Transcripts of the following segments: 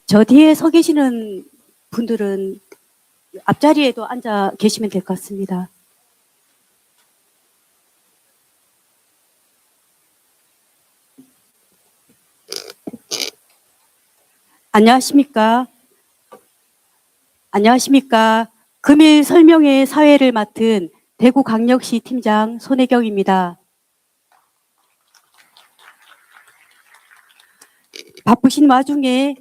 저 뒤에 서 계시는 분들은 앞자리에도 앉아 계시면 될 것 같습니다. 안녕하십니까? 안녕하십니까? 금일 설명회 사회를 맡은 대구광역시 팀장 손혜경입니다. 바쁘신 와중에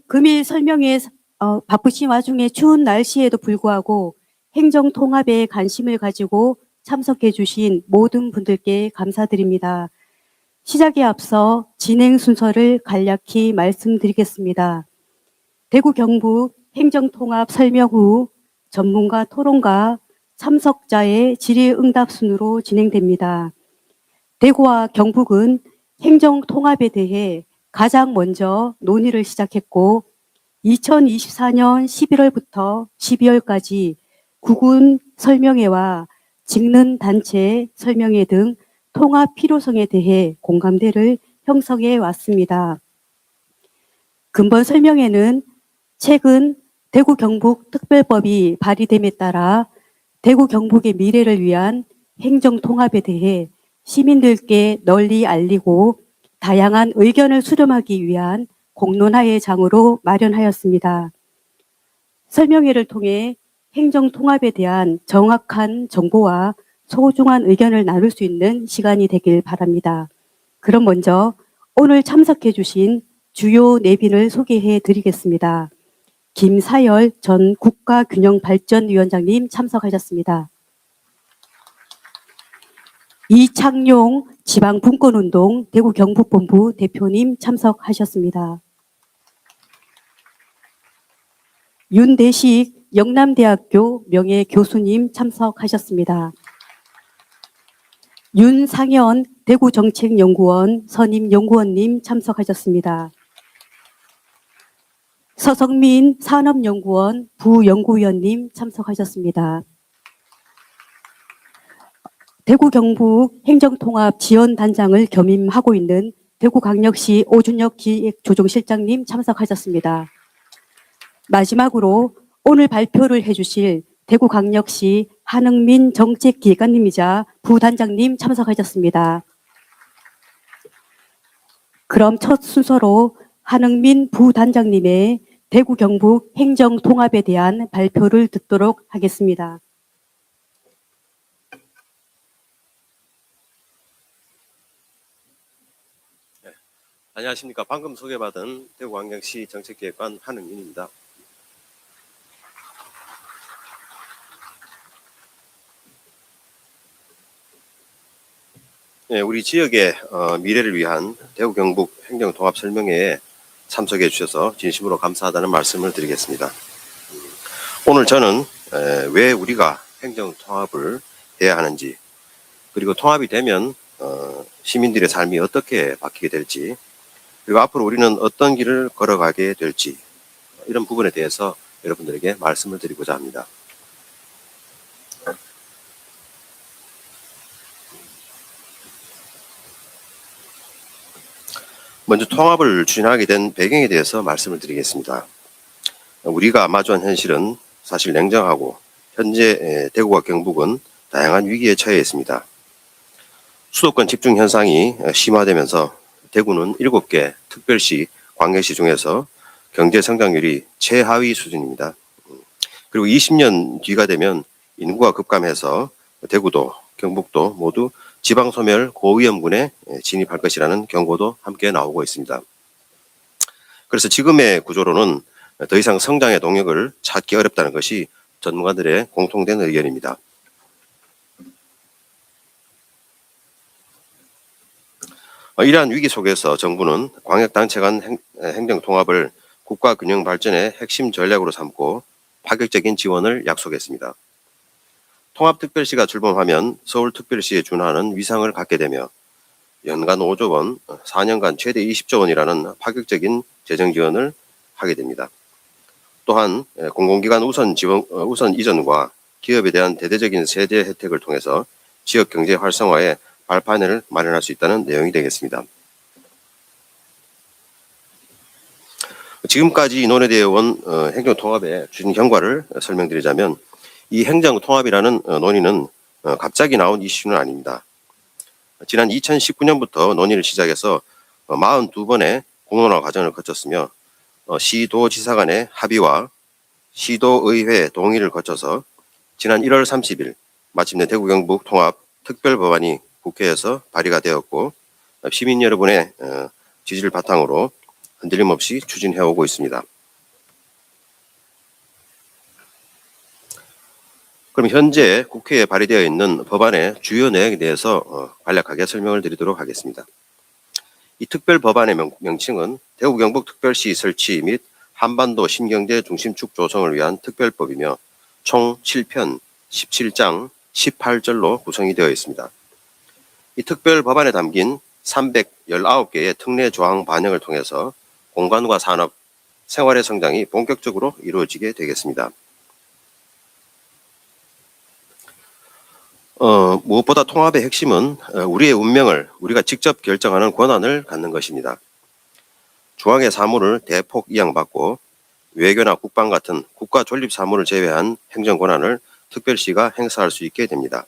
추운 날씨에도 불구하고 행정 통합에 관심을 가지고 참석해 주신 모든 분들께 감사드립니다. 시작에 앞서 진행 순서를 간략히 말씀드리겠습니다. 대구 경북 행정통합 설명 후 전문가 토론과 참석자의 질의응답 순으로 진행됩니다. 대구와 경북은 행정통합에 대해 가장 먼저 논의를 시작했고 2024년 11월부터 12월까지 구군 설명회와 직능 단체 설명회 등 통합 필요성에 대해 공감대를 형성해 왔습니다. 근본 설명회는 최근 대구 경북 특별법이 발의됨에 따라 대구 경북의 미래를 위한 행정 통합에 대해 시민들께 널리 알리고 다양한 의견을 수렴하기 위한 공론화의 장으로 마련하였습니다. 설명회를 통해 행정 통합에 대한 정확한 정보와 소중한 의견을 나눌 수 있는 시간이 되길 바랍니다. 그럼 먼저 오늘 참석해 주신 주요 내빈을 소개해 드리겠습니다. 김사열 전 국가균형발전위원장님 참석하셨습니다. 이창용 지방분권운동 대구 경북본부 대표님 참석하셨습니다. 윤대식 영남대학교 명예교수님 참석하셨습니다. 윤상현 대구정책연구원 선임연구원님 참석하셨습니다. 서성민 산업연구원 부연구위원님 참석하셨습니다. 대구 경북 행정통합 지원단장을 겸임하고 있는 대구광역시 오준혁 기획조정실장님 참석하셨습니다. 마지막으로 오늘 발표를 해주실 대구광역시 한흥민 정책기획관님이자 부단장님 참석하셨습니다. 그럼 첫 순서로 한흥민 부단장님의 대구 경북 행정통합에 대한 발표를 듣도록 하겠습니다. 안녕하십니까. 방금 소개받은 대구광역시 정책기획관 한흥민입니다. 네, 우리 지역의 미래를 위한 대구 경북 행정통합 설명회에 참석해 주셔서 진심으로 감사하다는 말씀을 드리겠습니다. 오늘 저는 왜 우리가 행정통합을 해야 하는지, 그리고 통합이 되면 시민들의 삶이 어떻게 바뀌게 될지, 그리고 앞으로 우리는 어떤 길을 걸어가게 될지, 이런 부분에 대해서 여러분들에게 말씀을 드리고자 합니다. 먼저 통합을 추진하게 된 배경에 대해서 말씀을 드리겠습니다. 우리가 마주한 현실은 사실 냉정하고 현재 대구와 경북은 다양한 위기에 처해 있습니다. 수도권 집중 현상이 심화되면서 대구는 7개 특별시, 광역시 중에서 경제 성장률이 최하위 수준입니다. 그리고 20년 뒤가 되면 인구가 급감해서 대구도 경북도 모두 지방소멸 고위험군에 진입할 것이라는 경고도 함께 나오고 있습니다. 그래서 지금의 구조로는 더 이상 성장의 동력을 찾기 어렵다는 것이 전문가들의 공통된 의견입니다. 이러한 위기 속에서 정부는 광역단체 간 행정통합을 국가균형 발전의 핵심 전략으로 삼고 파격적인 지원을 약속했습니다. 통합특별시가 출범하면 서울특별시에 준하는 위상을 갖게 되며 연간 5조 원, 4년간 최대 20조 원이라는 파격적인 재정 지원을 하게 됩니다. 또한 공공기관 우선 이전과 기업에 대한 대대적인 세제 혜택을 통해서 지역 경제 활성화에 발판을 마련할 수 있다는 내용이 되겠습니다. 지금까지 논의되어 온 행정통합의 추진 경과를 설명드리자면, 이 행정통합이라는 논의는 갑자기 나온 이슈는 아닙니다. 지난 2019년부터 논의를 시작해서 42번의 공론화 과정을 거쳤으며, 시도지사 간의 합의와 시도의회 동의를 거쳐서 지난 1월 30일 마침내 대구 경북 통합 특별법안이 국회에서 발의가 되었고, 시민 여러분의 지지를 바탕으로 흔들림 없이 추진해오고 있습니다. 그럼 현재 국회에 발의되어 있는 법안의 주요 내용에 대해서 간략하게 설명을 드리도록 하겠습니다. 이 특별법안의 명칭은 대구 경북 특별시 설치 및 한반도 신경제 중심축 조성을 위한 특별법이며, 총 7편 17장 18절로 구성이 되어 있습니다. 이 특별법안에 담긴 319개의 특례 조항 반영을 통해서 공간과 산업, 생활의 성장이 본격적으로 이루어지게 되겠습니다. 무엇보다 통합의 핵심은 우리의 운명을 우리가 직접 결정하는 권한을 갖는 것입니다. 중앙의 사무를 대폭 이양받고 외교나 국방 같은 국가 존립 사무를 제외한 행정 권한을 특별시가 행사할 수 있게 됩니다.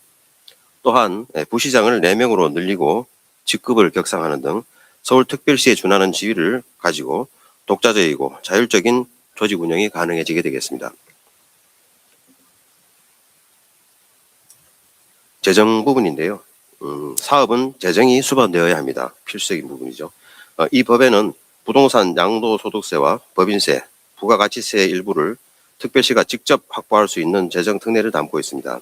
또한 부시장을 4명으로 늘리고 직급을 격상하는 등 서울특별시에 준하는 지위를 가지고 독자적이고 자율적인 조직 운영이 가능해지게 되겠습니다. 재정 부분인데요. 사업은 재정이 수반되어야 합니다. 필수적인 부분이죠. 이 법에는 부동산 양도소득세와 법인세, 부가가치세의 일부를 특별시가 직접 확보할 수 있는 재정 특례를 담고 있습니다.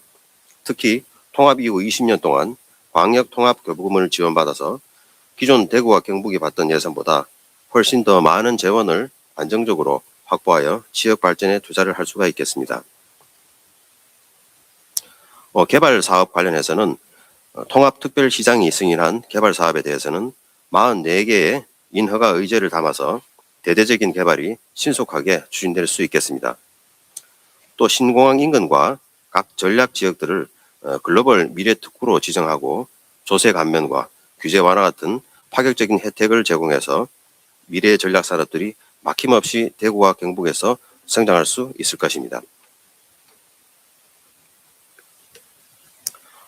특히 통합 이후 20년 동안 광역통합교부금을 지원받아서 기존 대구와 경북이 받던 예산보다 훨씬 더 많은 재원을 안정적으로 확보하여 지역 발전에 투자를 할 수가 있겠습니다. 개발 사업 관련해서는 통합특별시장이 승인한 개발 사업에 대해서는 44개의 인허가 의제를 담아서 대대적인 개발이 신속하게 추진될 수 있겠습니다. 또 신공항 인근과 각 전략 지역들을 글로벌 미래 특구로 지정하고 조세 감면과 규제 완화 같은 파격적인 혜택을 제공해서 미래 전략 산업들이 막힘없이 대구와 경북에서 성장할 수 있을 것입니다.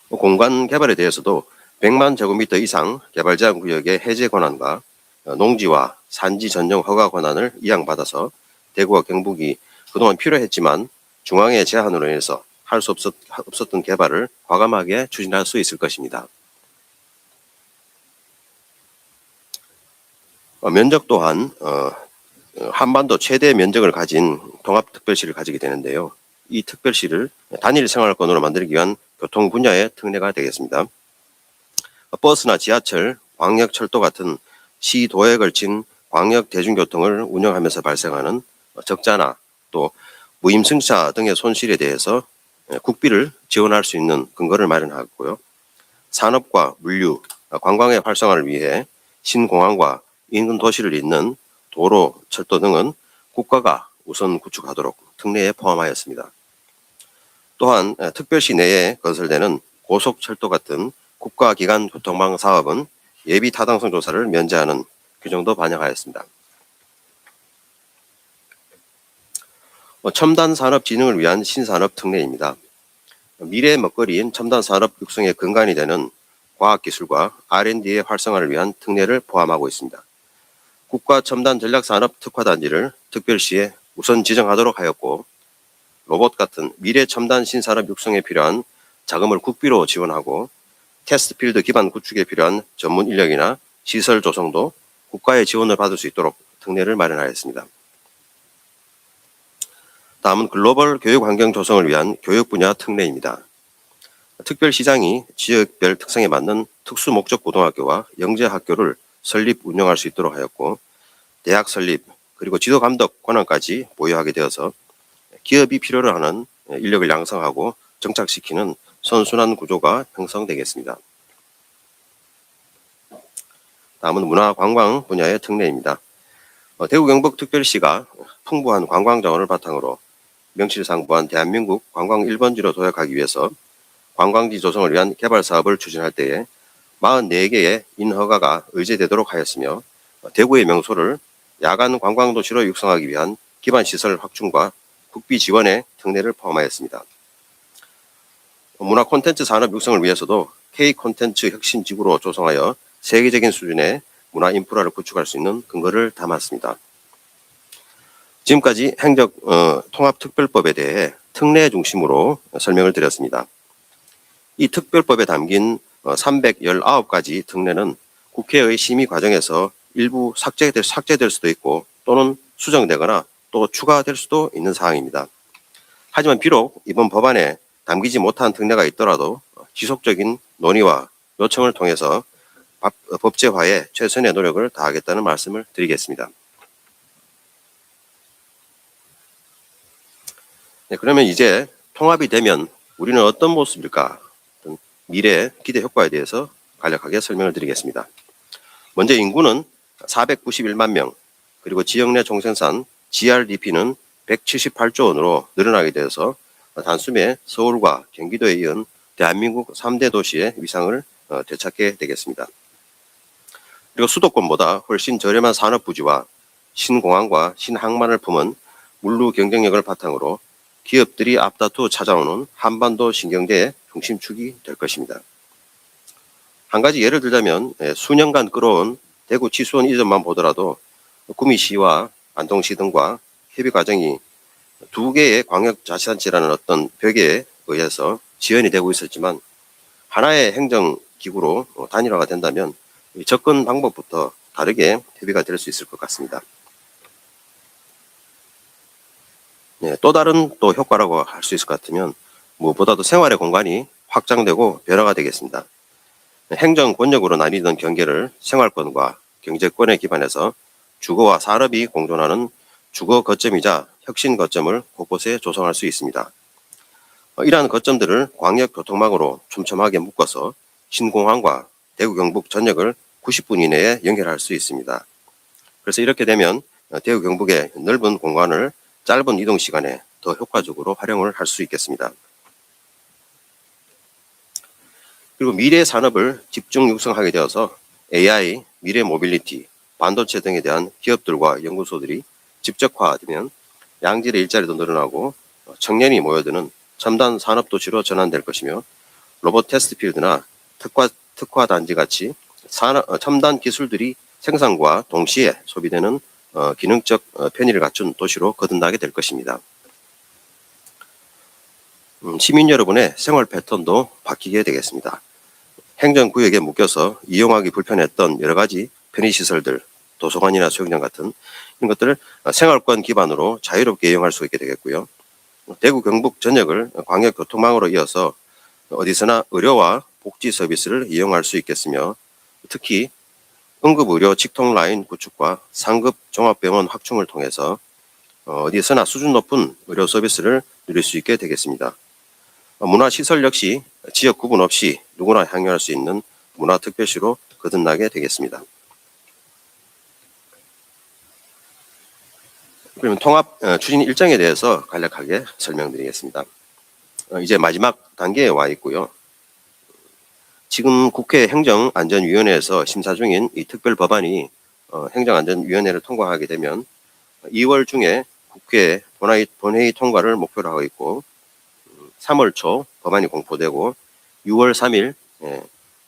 공간 개발에 대해서도 100만 제곱미터 이상 개발 제한 구역의 해제 권한과 농지와 산지 전용 허가 권한을 이양받아서 대구와 경북이 그동안 필요했지만 중앙의 제한으로 인해서 할 수 없었던 개발을 과감하게 추진할 수 있을 것입니다. 면적 또한 한반도 최대 면적을 가진 통합특별시를 가지게 되는데요. 이 특별시를 단일 생활권으로 만들기 위한 교통 분야의 특례가 되겠습니다. 버스나 지하철, 광역철도 같은 시도에 걸친 광역 대중교통을 운영하면서 발생하는 적자나 또 무임승차 등의 손실에 대해서 국비를 지원할 수 있는 근거를 마련하고요. 산업과 물류, 관광의 활성화를 위해 신공항과 인근 도시를 잇는 도로, 철도 등은 국가가 우선 구축하도록 특례에 포함하였습니다. 또한 특별시 내에 건설되는 고속철도 같은 국가기관 교통망 사업은 예비 타당성 조사를 면제하는 규정도 반영하였습니다. 첨단 산업 진흥을 위한 신산업 특례입니다. 미래의 먹거리인 첨단 산업 육성의 근간이 되는 과학기술과 R&D의 활성화를 위한 특례를 포함하고 있습니다. 국가 첨단 전략산업 특화단지를 특별시에 우선 지정하도록 하였고, 로봇 같은 미래 첨단 신산업 육성에 필요한 자금을 국비로 지원하고, 테스트필드 기반 구축에 필요한 전문 인력이나 시설 조성도 국가의 지원을 받을 수 있도록 특례를 마련하였습니다. 다음은 글로벌 교육 환경 조성을 위한 교육 분야 특례입니다. 특별시장이 지역별 특성에 맞는 특수 목적 고등학교와 영재 학교를 설립 운영할 수 있도록 하였고, 대학 설립 그리고 지도 감독 권한까지 보유하게 되어서 기업이 필요로 하는 인력을 양성하고 정착시키는 선순환 구조가 형성되겠습니다. 다음은 문화관광 분야의 특례입니다. 대구 경북 특별시가 풍부한 관광 자원을 바탕으로 명실상부한 대한민국 관광 1번지로 도약하기 위해서 관광지 조성을 위한 개발 사업을 추진할 때에 44개의 인허가가 의제되도록 하였으며 대구의 명소를 야간 관광도시로 육성하기 위한 기반시설 확충과 국비 지원의 특례를 포함하였습니다. 문화 콘텐츠 산업 육성을 위해서도 K 콘텐츠 혁신지구로 조성하여 세계적인 수준의 문화 인프라를 구축할 수 있는 근거를 담았습니다. 지금까지 행정 통합특별법에 대해 특례 중심으로 설명을 드렸습니다. 이 특별법에 담긴 319가지 특례는 국회의 심의 과정에서 일부 삭제될 수도 있고 또는 수정되거나 또 추가될 수도 있는 사항입니다. 하지만 비록 이번 법안에 담기지 못한 특례가 있더라도 지속적인 논의와 요청을 통해서 법제화에 최선의 노력을 다하겠다는 말씀을 드리겠습니다. 네, 그러면 이제 통합이 되면 우리는 어떤 모습일까? 미래 기대 효과에 대해서 간략하게 설명을 드리겠습니다. 먼저 인구는 491만 명, 그리고 지역 내 총생산 GRDP는 178조 원으로 늘어나게 되어서 단숨에 서울과 경기도에 이은 대한민국 3대 도시의 위상을 되찾게 되겠습니다. 그리고 수도권보다 훨씬 저렴한 산업부지와 신공항과 신항만을 품은 물류 경쟁력을 바탕으로 기업들이 앞다투어 찾아오는 한반도 신경제의 중심축이 될 것입니다. 한 가지 예를 들자면 수년간 끌어온 대구 치수원 이전만 보더라도 구미시와 안동시 등과 협의 과정이 두 개의 광역자치단체라는 어떤 벽에 의해서 지연이 되고 있었지만 하나의 행정기구로 단일화가 된다면 접근 방법부터 다르게 협의가 될 수 있을 것 같습니다. 네, 또 다른 또 효과라고 할 수 있을 것 같으면 무엇보다도 생활의 공간이 확장되고 변화가 되겠습니다. 행정 권력으로 나뉘던 경계를 생활권과 경제권에 기반해서 주거와 산업이 공존하는 주거 거점이자 혁신 거점을 곳곳에 조성할 수 있습니다. 이러한 거점들을 광역교통망으로 촘촘하게 묶어서 신공항과 대구 경북 전역을 90분 이내에 연결할 수 있습니다. 그래서 이렇게 되면 대구 경북의 넓은 공간을 짧은 이동 시간에 더 효과적으로 활용을 할 수 있겠습니다. 그리고 미래 산업을 집중 육성하게 되어서 AI, 미래 모빌리티, 반도체 등에 대한 기업들과 연구소들이 집적화되면 양질의 일자리도 늘어나고 청년이 모여드는 첨단 산업도시로 전환될 것이며 로봇 테스트 필드나 특화 단지 같이 첨단 기술들이 생산과 동시에 소비되는 기능적 편의를 갖춘 도시로 거듭나게 될 것입니다. 시민 여러분의 생활 패턴도 바뀌게 되겠습니다. 행정구역에 묶여서 이용하기 불편했던 여러 가지 편의시설들, 도서관이나 수영장 같은 이런 것들을 생활권 기반으로 자유롭게 이용할 수 있게 되겠고요. 대구 경북 전역을 광역교통망으로 이어서 어디서나 의료와 복지 서비스를 이용할 수 있겠으며 특히 응급의료 직통라인 구축과 상급 종합병원 확충을 통해서 어디서나 수준 높은 의료 서비스를 누릴 수 있게 되겠습니다. 문화시설 역시 지역 구분 없이 누구나 향유할 수 있는 문화특별시로 거듭나게 되겠습니다. 그러면 통합 추진 일정에 대해서 간략하게 설명드리겠습니다. 이제 마지막 단계에 와 있고요. 지금 국회 행정안전위원회에서 심사 중인 이 특별 법안이 행정안전위원회를 통과하게 되면 2월 중에 국회 본회의 통과를 목표로 하고 있고 3월 초 법안이 공포되고 6월 3일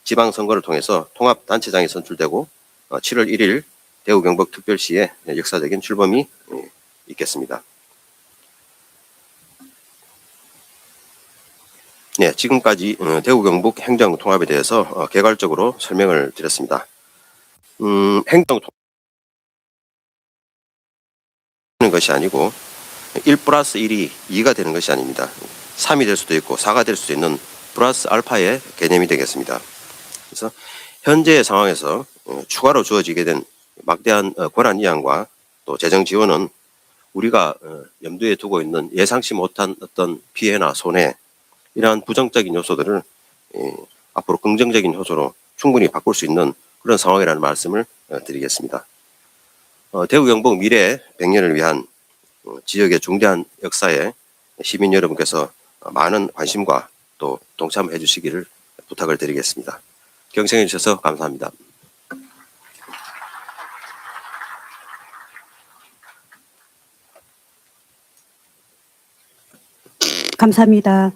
지방선거를 통해서 통합단체장이 선출되고 7월 1일 대구 경북 특별시의 역사적인 출범이 있겠습니다. 네, 지금까지 대구 경북 행정통합에 대해서 개괄적으로 설명을 드렸습니다. 행정통합은 것이 아니고 1 플러스 1이 2가 되는 것이 아닙니다. 3이 될 수도 있고 4가 될 수도 있는 플러스 알파의 개념이 되겠습니다. 그래서 현재의 상황에서 추가로 주어지게 된 막대한 권한 이양과 또 재정 지원은 우리가 염두에 두고 있는 예상치 못한 어떤 피해나 손해 이러한 부정적인 요소들을 앞으로 긍정적인 요소로 충분히 바꿀 수 있는 그런 상황이라는 말씀을 드리겠습니다. 대구 경북 미래 100년을 위한 지역의 중대한 역사에 시민 여러분께서 많은 관심과 또 동참해 주시기를 부탁을 드리겠습니다. 경청해 주셔서 감사합니다. 감사합니다.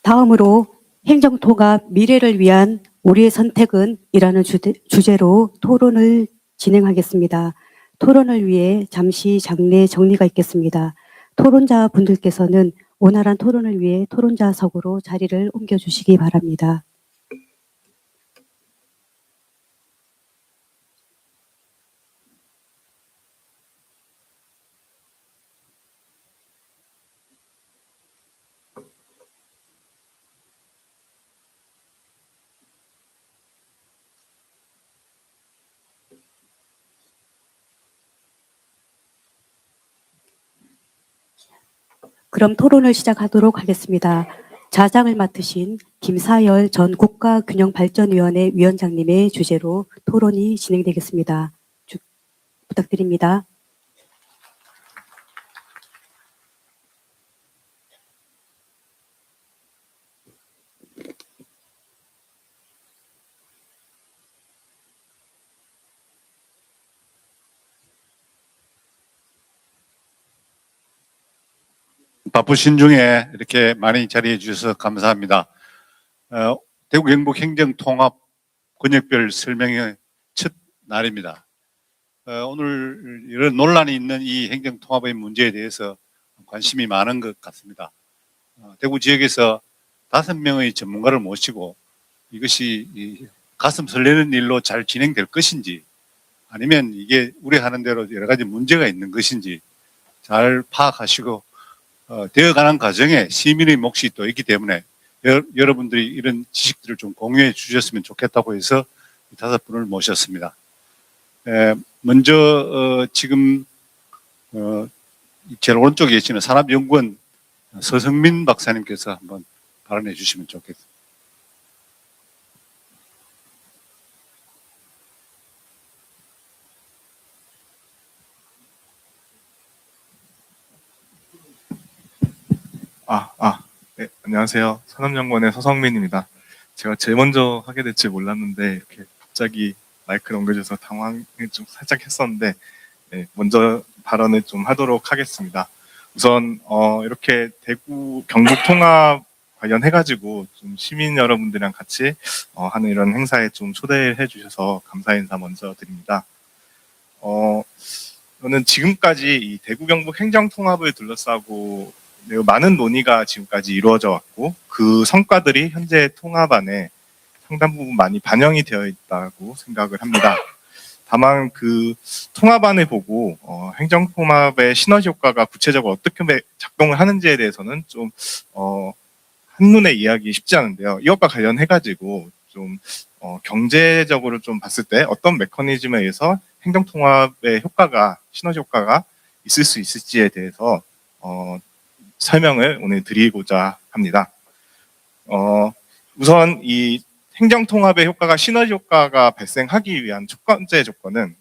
다음으로 행정통합 미래를 위한 우리의 선택은 이라는 주제로 토론을 진행하겠습니다. 토론을 위해 잠시 장내 정리가 있겠습니다. 토론자 분들께서는 원활한 토론을 위해 토론자석으로 자리를 옮겨주시기 바랍니다. 그럼 토론을 시작하도록 하겠습니다. 자장을 맡으신 김사열 전 국가균형발전위원회 위원장님의 주제로 토론이 진행되겠습니다. 부탁드립니다. 바쁘신 중에 이렇게 많이 자리해 주셔서 감사합니다. 대구 경북 행정통합 권역별 설명회 첫 날입니다. 오늘 이런 논란이 있는 이 행정통합의 문제에 대해서 관심이 많은 것 같습니다. 대구 지역에서 5명의 전문가를 모시고 이것이 가슴 설레는 일로 잘 진행될 것인지, 아니면 이게 우려하는 대로 여러 가지 문제가 있는 것인지 잘 파악하시고 되어가는 과정에 시민의 몫이 또 있기 때문에 여러분들이 이런 지식들을 좀 공유해 주셨으면 좋겠다고 해서 5분을 모셨습니다. 먼저 지금 제일 오른쪽에 계시는 산업연구원 서성민 박사님께서 한번 발언해 주시면 좋겠습니다. 네, 안녕하세요. 산업연구원의 서성민입니다. 제가 제일 먼저 하게 될지 몰랐는데 이렇게 갑자기 마이크를 옮겨줘서 당황을 좀 살짝 했었는데, 네, 먼저 발언을 좀 하도록 하겠습니다. 우선 이렇게 대구 경북 통합 관련해가지고 좀 시민 여러분들이랑 같이 하는 이런 행사에 좀 초대해 주셔서 감사 인사 먼저 드립니다. 저는 지금까지 이 대구 경북 행정 통합을 둘러싸고 매우 많은 논의가 지금까지 이루어져 왔고, 그 성과들이 현재 통합안에 상당 부분 많이 반영이 되어 있다고 생각을 합니다. 다만 그 통합안을 보고 행정통합의 시너지 효과가 구체적으로 어떻게 작동을 하는지에 대해서는 좀 한눈에 이해하기 쉽지 않은데요. 이것과 관련해가지고 좀 경제적으로 좀 봤을 때 어떤 메커니즘에 의해서 행정통합의 효과가, 시너지 효과가 있을 수 있을지에 대해서 설명을 오늘 드리고자 합니다. 우선 이 행정통합의 효과가, 시너지 효과가 발생하기 위한 첫 번째 조건은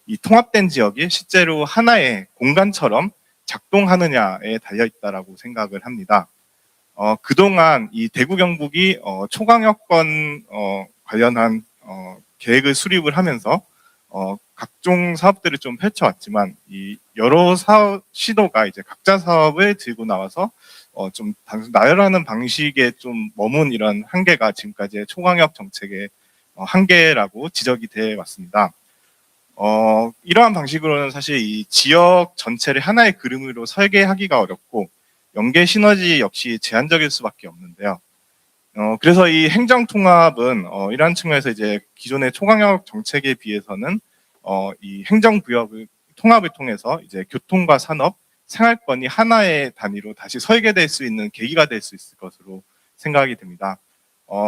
이 통합된 지역이 실제로 하나의 공간처럼 작동하느냐에 달려있다라고 생각을 합니다. 그동안 이 대구 경북이 초강역권 관련한 계획을 수립을 하면서 각종 사업들을 좀 펼쳐왔지만, 이 여러 시도가 이제 각자 사업을 들고 나와서 좀 단순 나열하는 방식에 좀 머문 이런 한계가 지금까지의 초강역 정책의 한계라고 지적이 돼 왔습니다. 이러한 방식으로는 사실 이 지역 전체를 하나의 그림으로 설계하기가 어렵고 연계 시너지 역시 제한적일 수밖에 없는데요. 그래서 이 행정통합은 이러한 측면에서 이제 기존의 초강역 정책에 비해서는 이 행정구역을 통합을 통해서 이제 교통과 산업, 생활권이 하나의 단위로 다시 설계될 수 있는 계기가 될 수 있을 것으로 생각이 됩니다.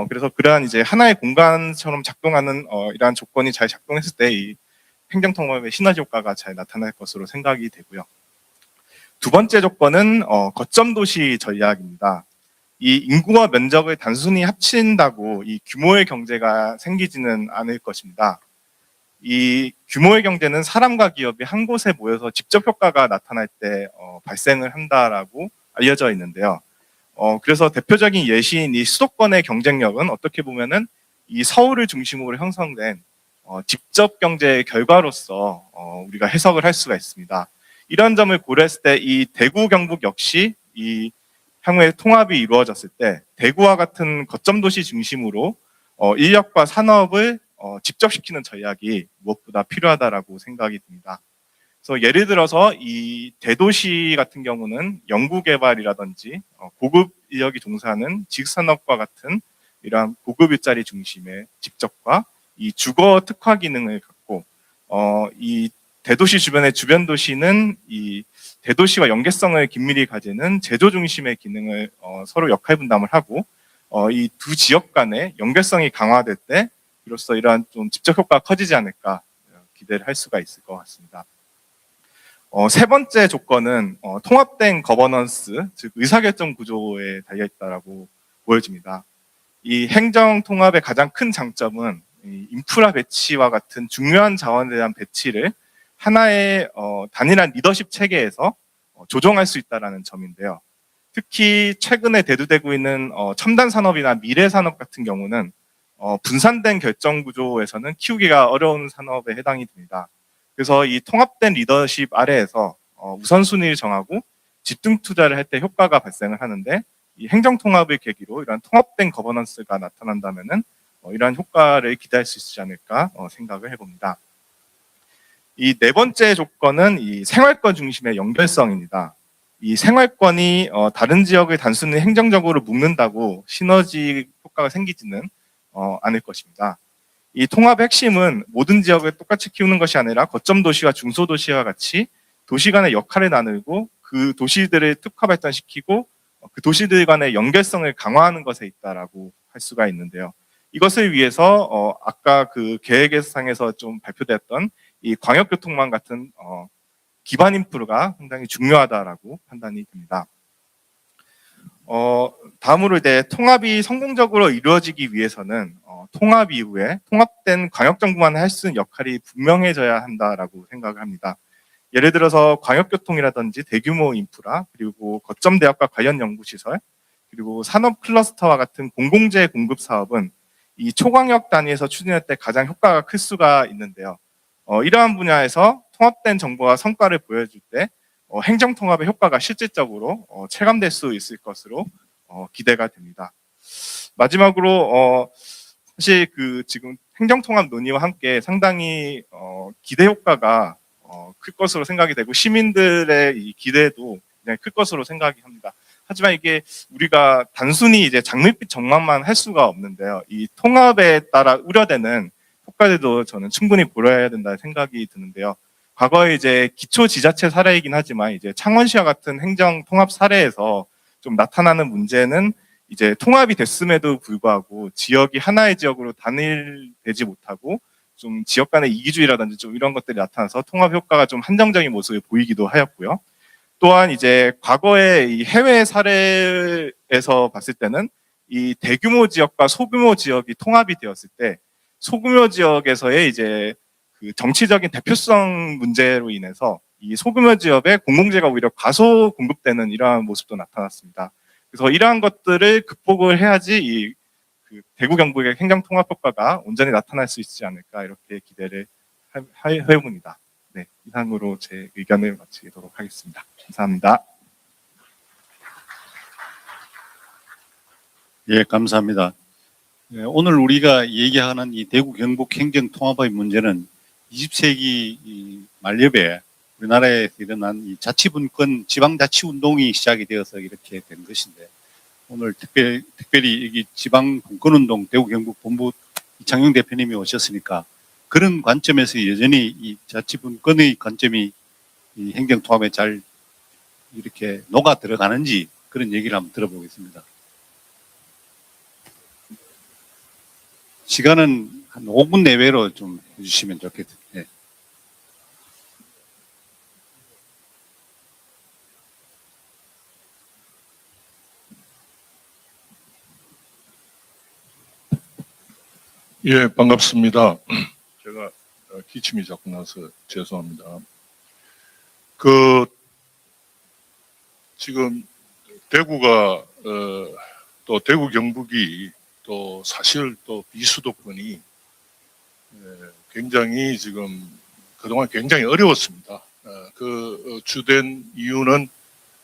그래서 그러한 이제 하나의 공간처럼 작동하는 이러한 조건이 잘 작동했을 때 이 행정통합의 시너지 효과가 잘 나타날 것으로 생각이 되고요. 두 번째 조건은 거점 도시 전략입니다. 이 인구와 면적을 단순히 합친다고 이 규모의 경제가 생기지는 않을 것입니다. 이 규모의 경제는 사람과 기업이 한 곳에 모여서 직접 효과가 나타날 때 발생을 한다라고 알려져 있는데요. 그래서 대표적인 예시인 이 수도권의 경쟁력은 어떻게 보면은 이 서울을 중심으로 형성된 직접 경제의 결과로서 우리가 해석을 할 수가 있습니다. 이런 점을 고려했을 때 이 대구 경북 역시 이 향후에 통합이 이루어졌을 때 대구와 같은 거점 도시 중심으로 인력과 산업을 집적시키는 전략이 무엇보다 필요하다라고 생각이 듭니다. 그래서 예를 들어서 이 대도시 같은 경우는 연구개발이라든지 고급 인력이 종사하는 지식산업과 같은 이러한 고급 일자리 중심의 직접과 이 주거 특화 기능을 갖고 이 대도시 주변의 주변 도시는 이 대도시와 연계성을 긴밀히 가지는 제조 중심의 기능을 서로 역할 분담을 하고 이 두 지역 간의 연계성이 강화될 때 이로써 이러한 좀 직접 효과가 커지지 않을까 기대를 할 수가 있을 것 같습니다. 세 번째 조건은 통합된 거버넌스, 즉 의사결정 구조에 달려 있다라고 보여집니다. 이 행정 통합의 가장 큰 장점은 이 인프라 배치와 같은 중요한 자원에 대한 배치를 하나의 단일한 리더십 체계에서 조정할 수 있다는 점인데요. 특히 최근에 대두되고 있는 첨단 산업이나 미래 산업 같은 경우는 분산된 결정 구조에서는 키우기가 어려운 산업에 해당이 됩니다. 그래서 이 통합된 리더십 아래에서 우선순위를 정하고 집중 투자를 할 때 효과가 발생을 하는데 이 행정 통합을 계기로 이러한 통합된 거버넌스가 나타난다면은 이러한 효과를 기대할 수 있지 않을까 생각을 해봅니다. 이 네 번째 조건은 이 생활권 중심의 연결성입니다. 이 생활권이 다른 지역을 단순히 행정적으로 묶는다고 시너지 효과가 생기지는 않을 것입니다. 이 통합의 핵심은 모든 지역을 똑같이 키우는 것이 아니라 거점 도시와 중소도시와 같이 도시 간의 역할을 나누고 그 도시들을 특화 발전시키고 그 도시들 간의 연결성을 강화하는 것에 있다라고 할 수가 있는데요. 이것을 위해서 아까 그 계획상에서 좀 발표됐던 이 광역교통망 같은 기반 인프라가 상당히 중요하다라고 판단이 됩니다. 다음으로 이제 통합이 성공적으로 이루어지기 위해서는 통합 이후에 통합된 광역정부만 할 수 있는 역할이 분명해져야 한다라고 생각을 합니다. 예를 들어서 광역교통이라든지 대규모 인프라, 그리고 거점 대학과 관련 연구시설, 그리고 산업 클러스터와 같은 공공재 공급 사업은 이 초광역 단위에서 추진할 때 가장 효과가 클 수가 있는데요. 이러한 분야에서 통합된 정보와 성과를 보여줄 때 행정통합의 효과가 실질적으로 체감될 수 있을 것으로 기대가 됩니다. 마지막으로 사실 그 지금 행정통합 논의와 함께 상당히 기대 효과가 클 것으로 생각이 되고 시민들의 이 기대도 굉장히 클 것으로 생각이 합니다. 하지만 이게 우리가 단순히 이제 장밋빛 전망만 할 수가 없는데요. 이 통합에 따라 우려되는 효과들도 저는 충분히 고려해야 된다는 생각이 드는데요. 과거에 이제 기초 지자체 사례이긴 하지만 이제 창원시와 같은 행정 통합 사례에서 좀 나타나는 문제는 이제 통합이 됐음에도 불구하고 지역이 하나의 지역으로 단일되지 못하고 좀 지역 간의 이기주의라든지 좀 이런 것들이 나타나서 통합 효과가 좀 한정적인 모습을 보이기도 하였고요. 또한 이제 과거의 이 해외 사례에서 봤을 때는 이 대규모 지역과 소규모 지역이 통합이 되었을 때 소규모 지역에서의 이제 그 정치적인 대표성 문제로 인해서 이 소규모 지역에 공공재가 오히려 과소 공급되는 이러한 모습도 나타났습니다. 그래서 이러한 것들을 극복을 해야지 이 그 대구 경북의 행정 통합 효과가 온전히 나타날 수 있지 않을까 이렇게 기대를 해봅니다. 네, 이상으로 제 의견을 마치도록 하겠습니다. 감사합니다. 예, 감사합니다. 예, 오늘 우리가 얘기하는 이 대구 경북 행정 통합의 문제는 20세기 이 말엽에 우리나라에서 일어난 이 자치분권 지방자치운동이 시작이 되어서 이렇게 된 것인데 오늘 특별히 여기 지방분권운동 대구 경북 본부 이창용 대표님이 오셨으니까 그런 관점에서 여전히 이 자치분권의 관점이 이 행정통합에 잘 이렇게 녹아 들어가는지 그런 얘기를 한번 들어보겠습니다. 시간은 한 5분 내외로 좀 해주시면 좋겠습니다. 네. 예, 반갑습니다. 제가 기침이 자꾸 나서 죄송합니다. 지금 대구가 또 대구 경북이 또 사실 또 비수도권이 굉장히 지금 그동안 굉장히 어려웠습니다. 그 주된 이유는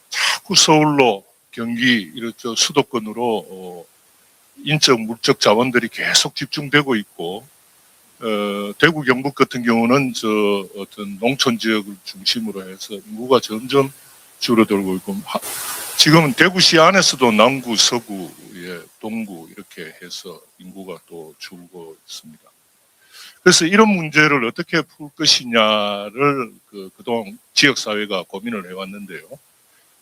자꾸 서울로 경기 이렇게 수도권으로 인적 물적 자원들이 계속 집중되고 있고 대구 경북 같은 경우는 저 어떤 농촌 지역을 중심으로 해서 인구가 점점 줄어들고 있고 지금은 대구시 안에서도 남구, 서구, 동구 이렇게 해서 인구가 또 줄고 있습니다. 그래서 이런 문제를 어떻게 풀 것이냐를 그동안 지역사회가 고민을 해왔는데요.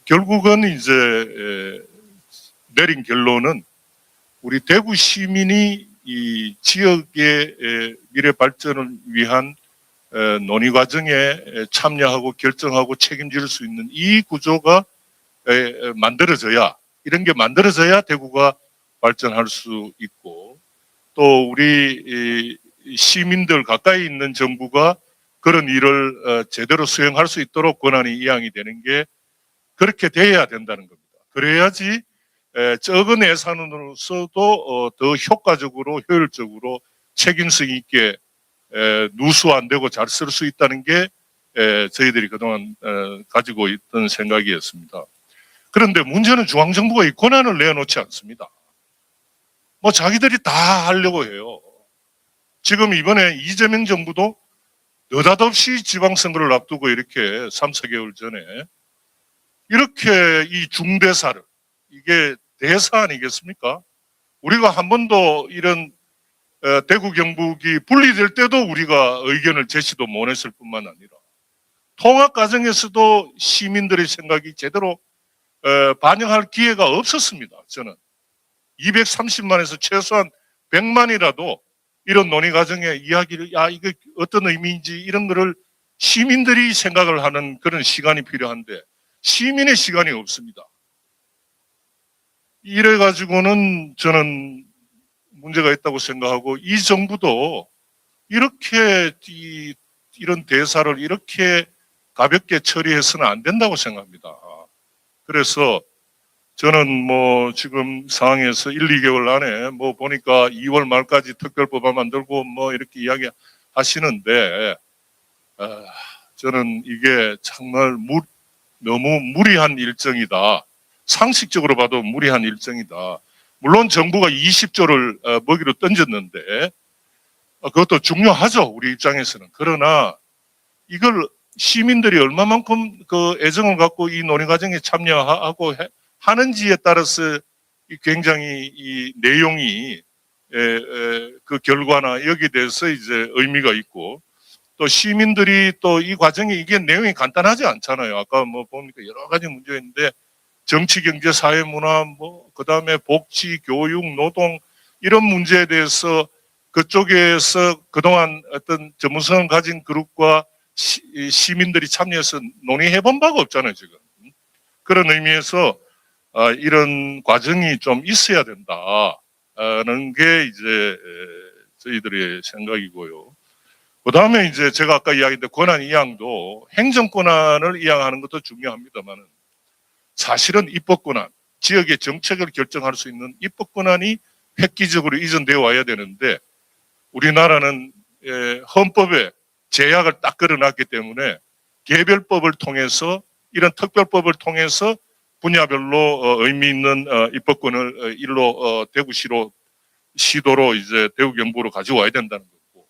결국은 이제 내린 결론은 우리 대구 시민이 이 지역의 미래 발전을 위한 논의 과정에 참여하고 결정하고 책임질 수 있는 이 구조가 만들어져야, 이런 게 만들어져야 대구가 발전할 수 있고, 또 우리 시민들 가까이 있는 정부가 그런 일을 제대로 수행할 수 있도록 권한이 이양이 되는 게 그렇게 돼야 된다는 겁니다. 그래야지 적은 예산으로서도 더 효과적으로 효율적으로 책임성 있게 누수 안 되고 잘 쓸 수 있다는 게 저희들이 그동안 가지고 있던 생각이었습니다. 그런데 문제는 중앙정부가 이 권한을 내놓지 않습니다. 뭐 자기들이 다 하려고 해요. 지금 이번에 이재명 정부도 느닷없이 지방선거를 앞두고 이렇게 3, 4개월 전에 이렇게 이 중대사를, 이게 대사 아니겠습니까? 우리가 한 번도 이런 대구 경북이 분리될 때도 우리가 의견을 제시도 못 했을 뿐만 아니라 통합 과정에서도 시민들의 생각이 제대로 반영할 기회가 없었습니다. 저는 230만에서 최소한 100만이라도 이런 논의 과정에 이야기를, 이게 어떤 의미인지 이런 거를 시민들이 생각을 하는 그런 시간이 필요한데 시민의 시간이 없습니다. 이래가지고는 저는 문제가 있다고 생각하고, 이 정부도 이렇게 이런 대사를 이렇게 가볍게 처리해서는 안 된다고 생각합니다. 그래서 저는 뭐 지금 상황에서 1, 2개월 안에 뭐 보니까 2월 말까지 특별법안 만들고 뭐 이렇게 이야기 하시는데, 저는 이게 정말 너무 무리한 일정이다. 상식적으로 봐도 무리한 일정이다. 물론 정부가 20조를 먹이로 던졌는데 그것도 중요하죠, 우리 입장에서는. 그러나 이걸 시민들이 얼마만큼 그 애정을 갖고 이 논의 과정에 참여하고 하는지에 따라서 굉장히 이 내용이 그 결과나 여기에 대해서 이제 의미가 있고, 또 시민들이 또 이 과정에 이게 내용이 간단하지 않잖아요. 아까 뭐 보니까 여러 가지 문제가 있는데 정치, 경제, 사회, 문화, 뭐 그다음에 복지, 교육, 노동 이런 문제에 대해서 그쪽에서 그동안 어떤 전문성을 가진 그룹과 시민들이 참여해서 논의해 본 바가 없잖아요, 지금. 그런 의미에서 이런 과정이 좀 있어야 된다는 게 이제 저희들의 생각이고요. 그 다음에 이제 제가 아까 이야기했던 권한 이양도 행정 권한을 이양하는 것도 중요합니다만은 사실은 입법 권한, 지역의 정책을 결정할 수 있는 입법 권한이 획기적으로 이전되어 와야 되는데 우리나라는 헌법에 제약을 딱 걸어놨기 때문에 개별법을 통해서, 이런 특별법을 통해서 분야별로 의미 있는 입법권을 일로 대구시로, 시도로 이제 대구 경북으로 가져와야 된다는 거고,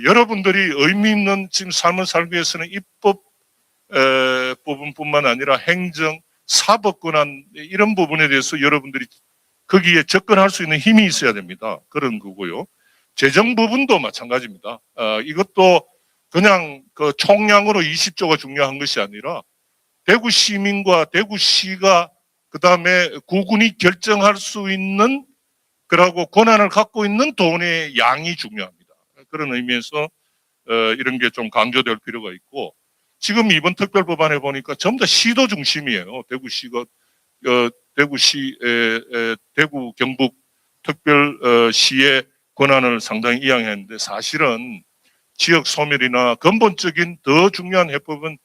여러분들이 의미 있는 지금 삶을 살기 위해서는 입법 부분뿐만 아니라 행정, 사법 권한 이런 부분에 대해서 여러분들이 거기에 접근할 수 있는 힘이 있어야 됩니다. 그런 거고요. 재정 부분도 마찬가지입니다. 이것도 그냥 그 총량으로 20조가 중요한 것이 아니라 대구 시민과 대구시가 그다음에 구군이 결정할 수 있는, 그러고 권한을 갖고 있는 돈의 양이 중요합니다. 그런 의미에서 이런 게 좀 강조될 필요가 있고, 지금 이번 특별법안에 보니까 전부 다 시도 중심이에요. 대구시가 대구시 대구 경북 특별시의 권한을 상당히 이양했는데, 사실은 지역 소멸이나 근본적인 더 중요한 해법은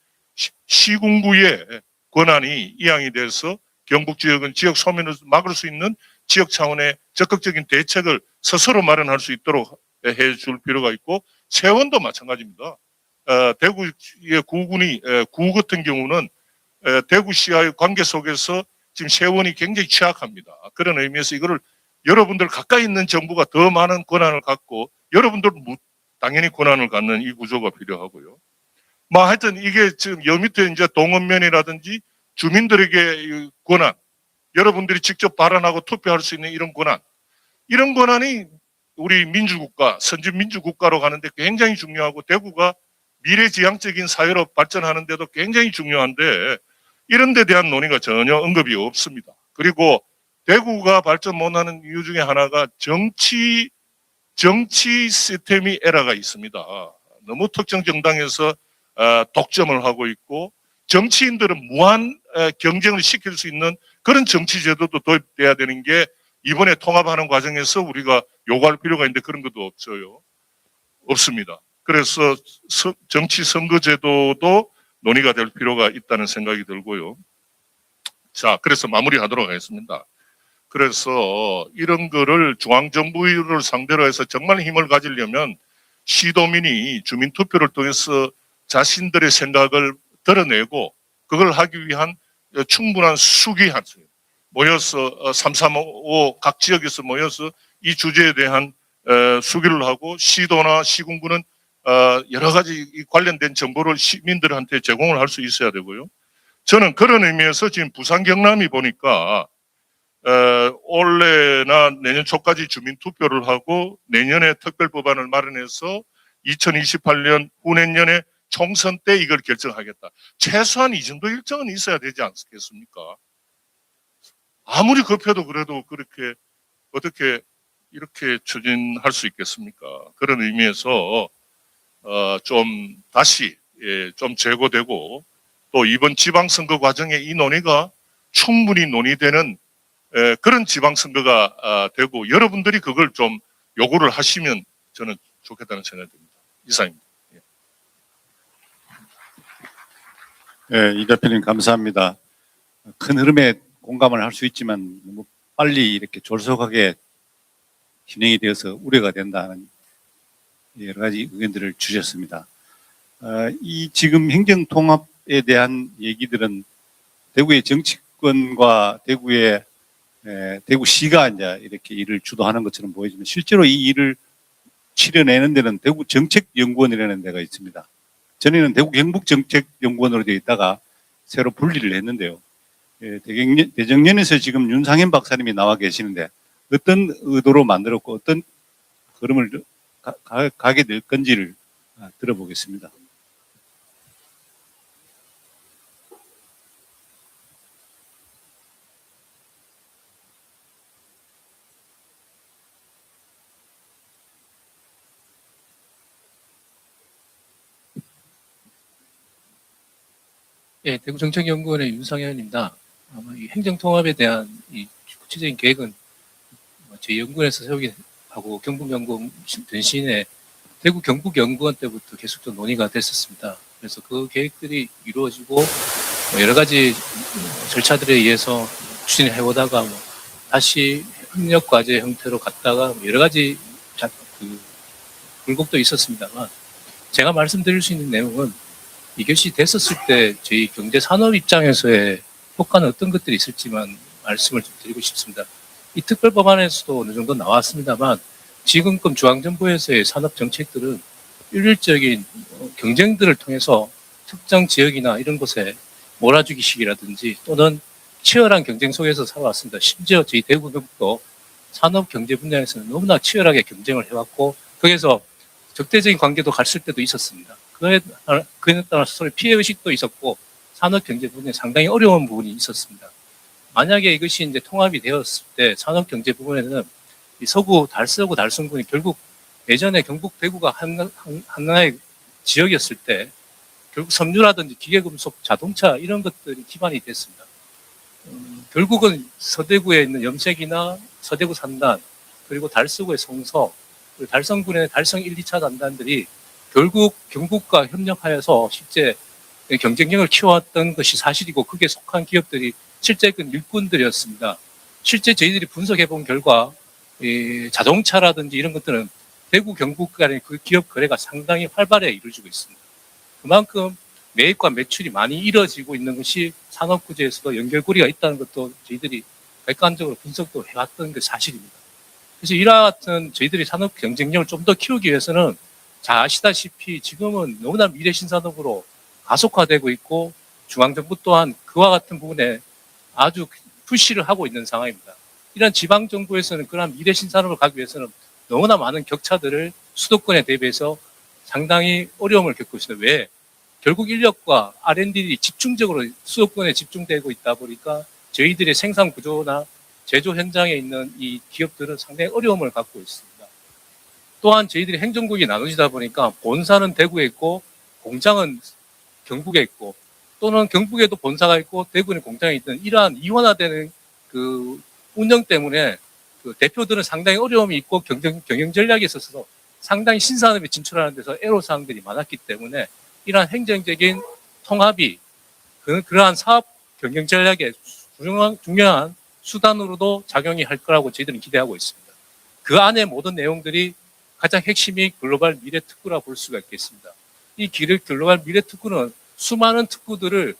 시군구의 권한이 이양이 돼서 경북 지역은 지역 소멸을 막을 수 있는 지역 차원의 적극적인 대책을 스스로 마련할 수 있도록 해줄 필요가 있고, 세원도 마찬가지입니다. 대구의 구 같은 경우는 대구시와의 관계 속에서 지금 세원이 굉장히 취약합니다. 그런 의미에서 이거를 여러분들 가까이 있는 정부가 더 많은 권한을 갖고 여러분들 당연히 권한을 갖는 이 구조가 필요하고요. 뭐 하여튼 이게 지금 여 밑에 이제 동원면이라든지 주민들에게 권한, 여러분들이 직접 발언하고 투표할 수 있는 이런 권한이 우리 민주국가, 선진민주국가로 가는데 굉장히 중요하고, 대구가 미래지향적인 사회로 발전하는데도 굉장히 중요한데, 이런 데 대한 논의가 전혀 언급이 없습니다. 그리고 대구가 발전 못하는 이유 중에 하나가 정치 시스템이 에러가 있습니다. 너무 특정 정당에서 독점을 하고 있고, 정치인들은 무한 경쟁을 시킬 수 있는 그런 정치 제도도 도입돼야 되는 게 이번에 통합하는 과정에서 우리가 요구할 필요가 있는데 그런 것도 없습니다. 그래서 정치 선거 제도도 논의가 될 필요가 있다는 생각이 들고요. 자, 그래서 마무리하도록 하겠습니다. 그래서 이런 거를 중앙정부를 상대로 해서 정말 힘을 가지려면 시도민이 주민투표를 통해서 자신들의 생각을 드러내고, 그걸 하기 위한 충분한 수기한 모여서 335 각 지역에서 모여서 이 주제에 대한 수기를 하고, 시도나 시군구는 여러 가지 관련된 정보를 시민들한테 제공을 할 수 있어야 되고요. 저는 그런 의미에서 지금 부산 경남이 보니까 올해나 내년 초까지 주민투표를 하고 내년에 특별법안을 마련해서 2028년 후내년에 총선 때 이걸 결정하겠다. 최소한 이 정도 일정은 있어야 되지 않겠습니까? 아무리 급해도 그래도 그렇게 어떻게 이렇게 추진할 수 있겠습니까? 그런 의미에서 좀 다시 좀 재고되고, 또 이번 지방선거 과정에 이 논의가 충분히 논의되는 그런 지방선거가 되고, 여러분들이 그걸 좀 요구를 하시면 저는 좋겠다는 생각이 듭니다. 이상입니다. 예, 이 대표님 감사합니다. 큰 흐름에 공감을 할 수 있지만 너무 빨리 이렇게 졸속하게 진행이 되어서 우려가 된다는 여러 가지 의견들을 주셨습니다. 이 지금 행정통합에 대한 얘기들은 대구의 정치권과 대구시가 이제 이렇게 일을 주도하는 것처럼 보이지만, 실제로 이 일을 치러내는 데는 대구 정책연구원이라는 데가 있습니다. 전에는 대구 경북정책연구원으로 되어 있다가 새로 분리를 했는데요. 대정련에서 지금 윤상현 박사님이 나와 계시는데 어떤 의도로 만들었고 어떤 걸음을 가게 될 건지를 들어보겠습니다. 예, 대구정책연구원의 윤상현입니다. 아마 이 행정통합에 대한 이 구체적인 계획은 저희 연구원에서 세우게 하고, 경북연구원 전신에 대구 경북연구원 때부터 계속 논의가 됐었습니다. 그래서 그 계획들이 이루어지고 여러 가지 절차들에 의해서 추진해 오다가 다시 협력과제 형태로 갔다가 여러 가지 굴곡도 있었습니다만, 제가 말씀드릴 수 있는 내용은 이것이 됐었을 때 저희 경제산업 입장에서의 효과는 어떤 것들이 있을지만 말씀을 좀 드리고 싶습니다. 이 특별법안에서도 어느 정도 나왔습니다만, 지금껏 중앙정부에서의 산업 정책들은 일률적인 경쟁들을 통해서 특정 지역이나 이런 곳에 몰아주기식이라든지 또는 치열한 경쟁 속에서 살아왔습니다. 심지어 저희 대구 경북도 산업 경제 분야에서는 너무나 치열하게 경쟁을 해왔고, 거기에서 적대적인 관계도 갔을 때도 있었습니다. 그에 따라서 피해의식도 있었고, 산업 경제 부분에 상당히 어려운 부분이 있었습니다. 만약에 이것이 이제 통합이 되었을 때 산업 경제 부분에는 이 서구 달성군이 결국 예전에 경북 대구가 하나의 지역이었을 때 결국 섬유라든지 기계금속, 자동차 이런 것들이 기반이 됐습니다. 결국은 서대구에 있는 염색이나 서대구 산단, 그리고 달서구의 성서, 그리고 달성군의 달성 1, 2차 단단들이 결국 경북과 협력하여서 실제 경쟁력을 키워왔던 것이 사실이고, 그게 속한 기업들이 실제 그 일꾼들이었습니다. 실제 저희들이 분석해 본 결과 이 자동차라든지 이런 것들은 대구 경북 간의 그 기업 거래가 상당히 활발하게 이루어지고 있습니다. 그만큼 매입과 매출이 많이 이루어지고 있는 것이 산업 구조에서도 연결고리가 있다는 것도 저희들이 객관적으로 분석도 해왔던 게 사실입니다. 그래서 이와 같은 저희들이 산업 경쟁력을 좀 더 키우기 위해서는 잘 아시다시피 지금은 너무나 미래 신산업으로 가속화되고 있고 중앙정부 또한 그와 같은 부분에 아주 푸시를 하고 있는 상황입니다. 이런 지방정부에서는 그런 미래 신산업을 가기 위해서는 너무나 많은 격차들을 수도권에 대비해서 상당히 어려움을 겪고 있습니다. 왜? 결국 인력과 R&D들이 집중적으로 수도권에 집중되고 있다 보니까 저희들의 생산 구조나 제조 현장에 있는 이 기업들은 상당히 어려움을 갖고 있습니다. 또한 저희들이 행정국이 나눠지다 보니까 본사는 대구에 있고 공장은 경북에 있고 또는 경북에도 본사가 있고 대구에 공장이 있던 이러한 이원화되는 그 운영 때문에 그 대표들은 상당히 어려움이 있고 경영 전략에 있어서 상당히 신산업에 진출하는 데서 애로사항들이 많았기 때문에 이러한 행정적인 통합이 그러한 사업 경영 전략의 중요한 수단으로도 작용이 할 거라고 저희들은 기대하고 있습니다. 그 안에 모든 내용들이 가장 핵심이 글로벌 미래 특구라 볼 수가 있겠습니다. 이 글로벌 미래 특구는 수많은 특구들을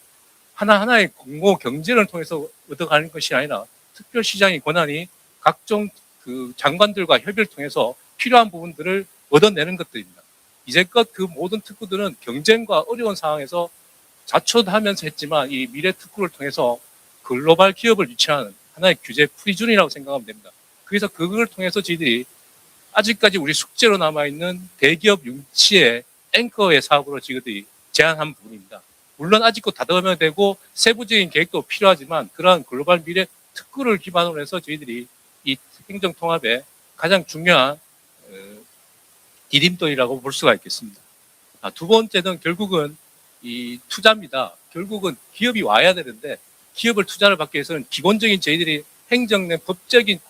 하나하나의 공모 경쟁을 통해서 얻어가는 것이 아니라 특별시장의 권한이 각종 그 장관들과 협의를 통해서 필요한 부분들을 얻어내는 것들입니다. 이제껏 그 모든 특구들은 경쟁과 어려운 상황에서 자초하면서 했지만 이 미래 특구를 통해서 글로벌 기업을 유치하는 하나의 규제 프리즌이라고 생각하면 됩니다. 그래서 그걸 통해서 저희들이 아직까지 우리 숙제로 남아있는 대기업 융치의 앵커의 사업으로 저희들이 제안한 부분입니다. 물론 아직도 다듬어야 되고 세부적인 계획도 필요하지만 그러한 글로벌 미래 특구를 기반으로 해서 저희들이 이 행정통합의 가장 중요한 디딤돌이라고 볼 수가 있겠습니다. 두 번째는 결국은 이 투자입니다. 결국은 기업이 와야 되는데 기업을 투자를 받기 위해서는 기본적인 저희들이 행정 내 법적인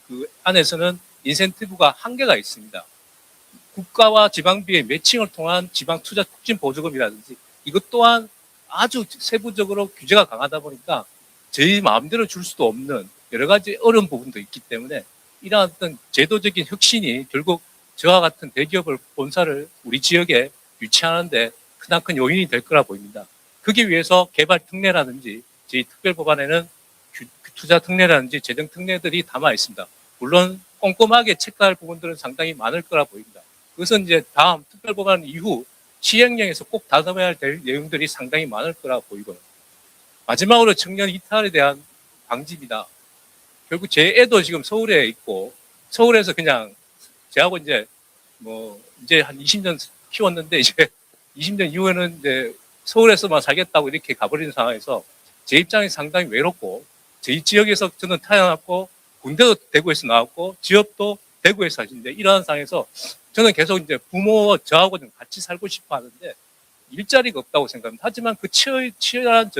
그 안에서는 인센티브가 한계가 있습니다. 국가와 지방비의 매칭을 통한 지방 투자 촉진 보조금이라든지 이것 또한 아주 세부적으로 규제가 강하다 보니까 저희 마음대로 줄 수도 없는 여러 가지 어려운 부분도 있기 때문에 이러한 어떤 제도적인 혁신이 결국 저와 같은 대기업을 본사를 우리 지역에 유치하는데 크나큰 요인이 될 거라 보입니다. 그기 위해서 개발 특례라든지 저희 특별법안에는 투자 특례라든지 재정 특례들이 담아 있습니다. 물론 꼼꼼하게 체크할 부분들은 상당히 많을 거라 보입니다. 그것은 이제 다음 특별법안 이후 시행령에서 꼭 다듬어야 될 내용들이 상당히 많을 거라 보이고요. 마지막으로 청년 이탈에 대한 방지입니다. 결국 제 애도 지금 서울에 있고 서울에서 그냥 저하고 이제 이제 한 20년 키웠는데 이제 20년 이후에는 이제 서울에서만 살겠다고 이렇게 가버리는 상황에서 제 입장이 상당히 외롭고 저희 지역에서 저는 태어났고 군대도 대구에서 나왔고 지역도 대구에서 사시는데 이러한 상황에서 저는 계속 이제 부모 저하고 좀 같이 살고 싶어 하는데 일자리가 없다고 생각합니다. 하지만 그 치열한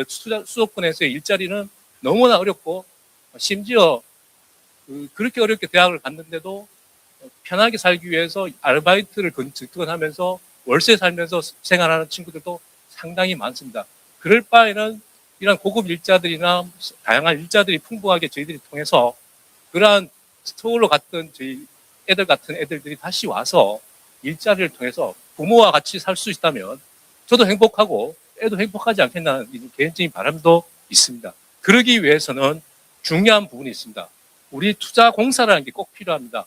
수도권에서의 일자리는 너무나 어렵고 심지어 그렇게 어렵게 대학을 갔는데도 편하게 살기 위해서 아르바이트를 하면서 월세 살면서 생활하는 친구들도 상당히 많습니다. 그럴 바에는 이런 고급 일자들이나 다양한 일자들이 풍부하게 저희들이 통해서 그러한 서울로 갔던 저희 애들 같은 애들이 다시 와서 일자리를 통해서 부모와 같이 살 수 있다면 저도 행복하고 애도 행복하지 않겠나는 개인적인 바람도 있습니다. 그러기 위해서는 중요한 부분이 있습니다. 우리 투자 공사라는 게 꼭 필요합니다.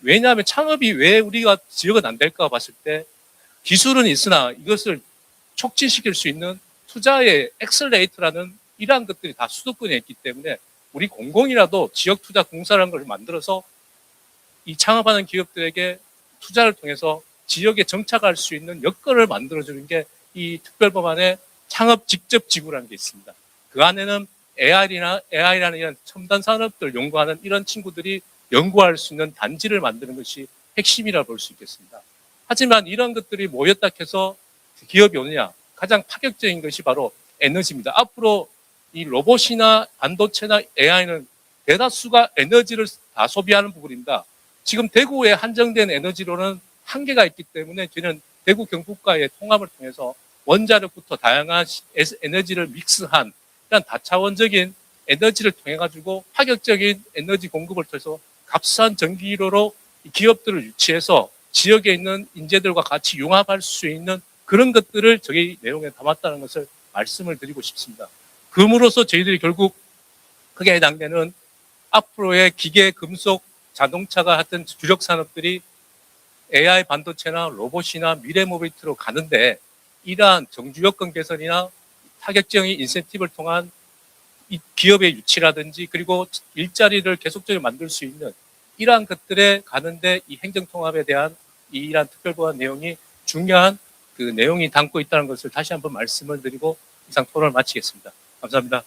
왜냐하면 창업이 왜 우리가 지역은 안 될까 봤을 때 기술은 있으나 이것을 촉진시킬 수 있는 투자의 엑셀레이터라는 이러한 것들이 다 수도권에 있기 때문에 우리 공공이라도 지역 투자 공사라는 걸 만들어서 이 창업하는 기업들에게 투자를 통해서 지역에 정착할 수 있는 여건을 만들어주는 게 이 특별법안의 창업 직접 지구라는 게 있습니다. 그 안에는 AI라는 이런 첨단 산업들 연구하는 이런 친구들이 연구할 수 있는 단지를 만드는 것이 핵심이라 볼 수 있겠습니다. 하지만 이런 것들이 모였다 해서 기업이 오느냐? 가장 파격적인 것이 바로 에너지입니다. 앞으로 이 로봇이나 반도체나 AI는 대다수가 에너지를 다 소비하는 부분입니다. 지금 대구에 한정된 에너지로는 한계가 있기 때문에 저는 대구 경북과의 통합을 통해서 원자력부터 다양한 에너지를 믹스한 이런 다차원적인 에너지를 통해 가지고 파격적인 에너지 공급을 통해서 값싼 전기료로 기업들을 유치해서 지역에 있는 인재들과 같이 융합할 수 있는 그런 것들을 저희 내용에 담았다는 것을 말씀을 드리고 싶습니다. 그럼으로써 저희들이 결국 크게 해당되는 앞으로의 기계, 금속, 자동차가 하여튼 주력 산업들이 AI 반도체나 로봇이나 미래 모빌리티로 가는데 이러한 정주 여건 개선이나 타격적인 인센티브를 통한 이 기업의 유치라든지 그리고 일자리를 계속적으로 만들 수 있는 이러한 것들에 가는데 이 행정통합에 대한 이러한 특별법안 내용이 중요한 그 내용이 담고 있다는 것을 다시 한번 말씀을 드리고 이상 토론을 마치겠습니다. 감사합니다.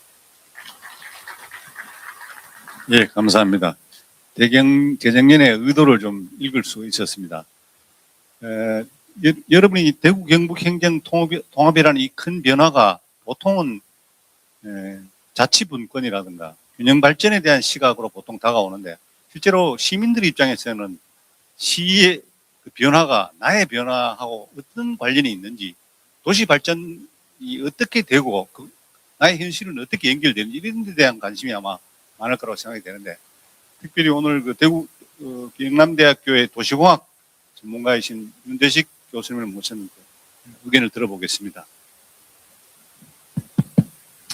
예, 감사합니다. 개정련의 의도를 좀 읽을 수 있었습니다. 여러분이 대구 경북 행정 통합이라는 이 큰 변화가 보통은 자치분권이라든가 균형 발전에 대한 시각으로 보통 다가오는데 실제로 시민들 입장에서는 시의 그 변화가 나의 변화하고 어떤 관련이 있는지 도시 발전이 어떻게 되고 나의 현실은 어떻게 연결되는지 이런 데 대한 관심이 아마 많을 거라고 생각이 되는데 특별히 오늘 그 대구 경남대학교의 도시공학 전문가이신 윤대식 교수님을 모셨는데 의견을 들어보겠습니다.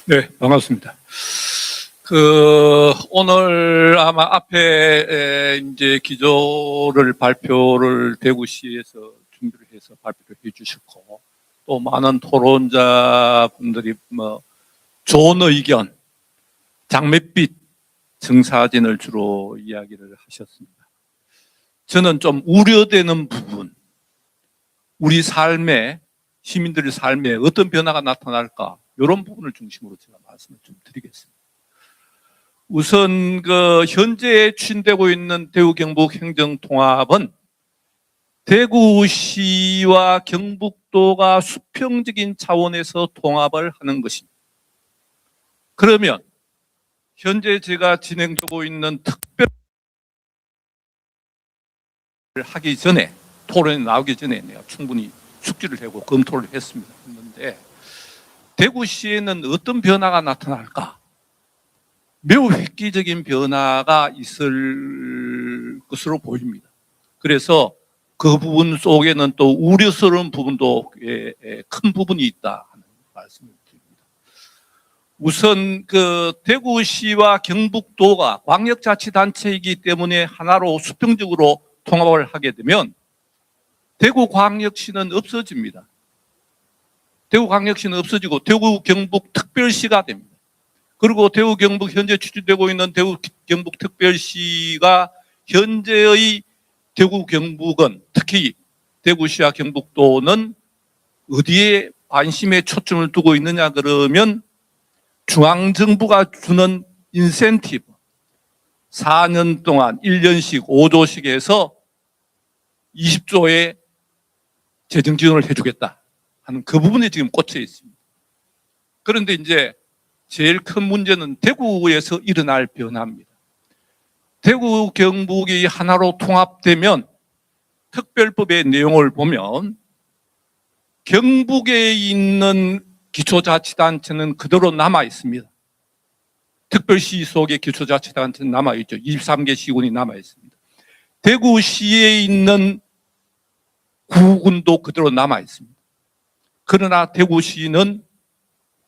네, 반갑습니다. 오늘 아마 앞에 이제 기조를 발표를 대구시에서 준비를 해서 발표를 해 주셨고, 또 많은 토론자 분들이 좋은 의견, 장밋빛 증사진을 주로 이야기를 하셨습니다. 저는 좀 우려되는 부분, 우리 삶에, 시민들의 삶에 어떤 변화가 나타날까, 이런 부분을 중심으로 제가 말씀을 좀 드리겠습니다. 우선 현재 추진되고 있는 대구 경북 행정통합은 대구시와 경북도가 수평적인 차원에서 통합을 하는 것입니다. 그러면 현재 제가 진행되고 있는 특별 하기 전에, 토론에 나오기 전에 내가 충분히 숙지를 하고 검토를 했는데 대구시에는 어떤 변화가 나타날까? 매우 획기적인 변화가 있을 것으로 보입니다. 그래서 그 부분 속에는 또 우려스러운 부분도 큰 부분이 있다 하는 말씀을 드립니다. 우선 대구시와 경북도가 광역자치단체이기 때문에 하나로 수평적으로 통합을 하게 되면 대구광역시는 없어집니다. 대구광역시는 없어지고 대구 경북 특별시가 됩니다. 그리고 대구 경북 현재 추진되고 있는 대구 경북 특별시가 현재의 대구 경북은 특히 대구시와 경북도는 어디에 관심에 초점을 두고 있느냐 그러면 중앙정부가 주는 인센티브 4년 동안 1년씩 5조씩 해서 20조의 재정 지원을 해주겠다 하는 그 부분에 지금 꽂혀 있습니다. 그런데 이제 제일 큰 문제는 대구에서 일어날 변화입니다. 대구 경북이 하나로 통합되면 특별법의 내용을 보면 경북에 있는 기초자치단체는 그대로 남아 있습니다. 특별시 속의 기초자치단체는 남아 있죠. 23개 시군이 남아 있습니다. 대구시에 있는 구군도 그대로 남아 있습니다. 그러나 대구시는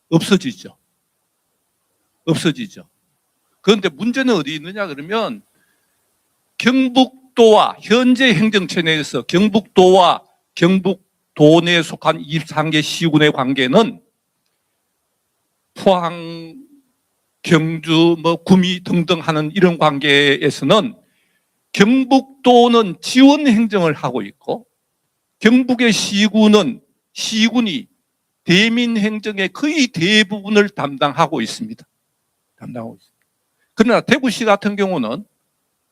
없어지죠. 그런데 문제는 어디 있느냐 그러면 경북도와 현재 행정체 내에서 경북도와 경북도 내에 속한 23개 시군의 관계는 포항, 경주, 구미 등등 하는 이런 관계에서는 경북도는 지원 행정을 하고 있고 경북의 시군이 대민 행정의 거의 대부분을 담당하고 있습니다. 그러나 대구시 같은 경우는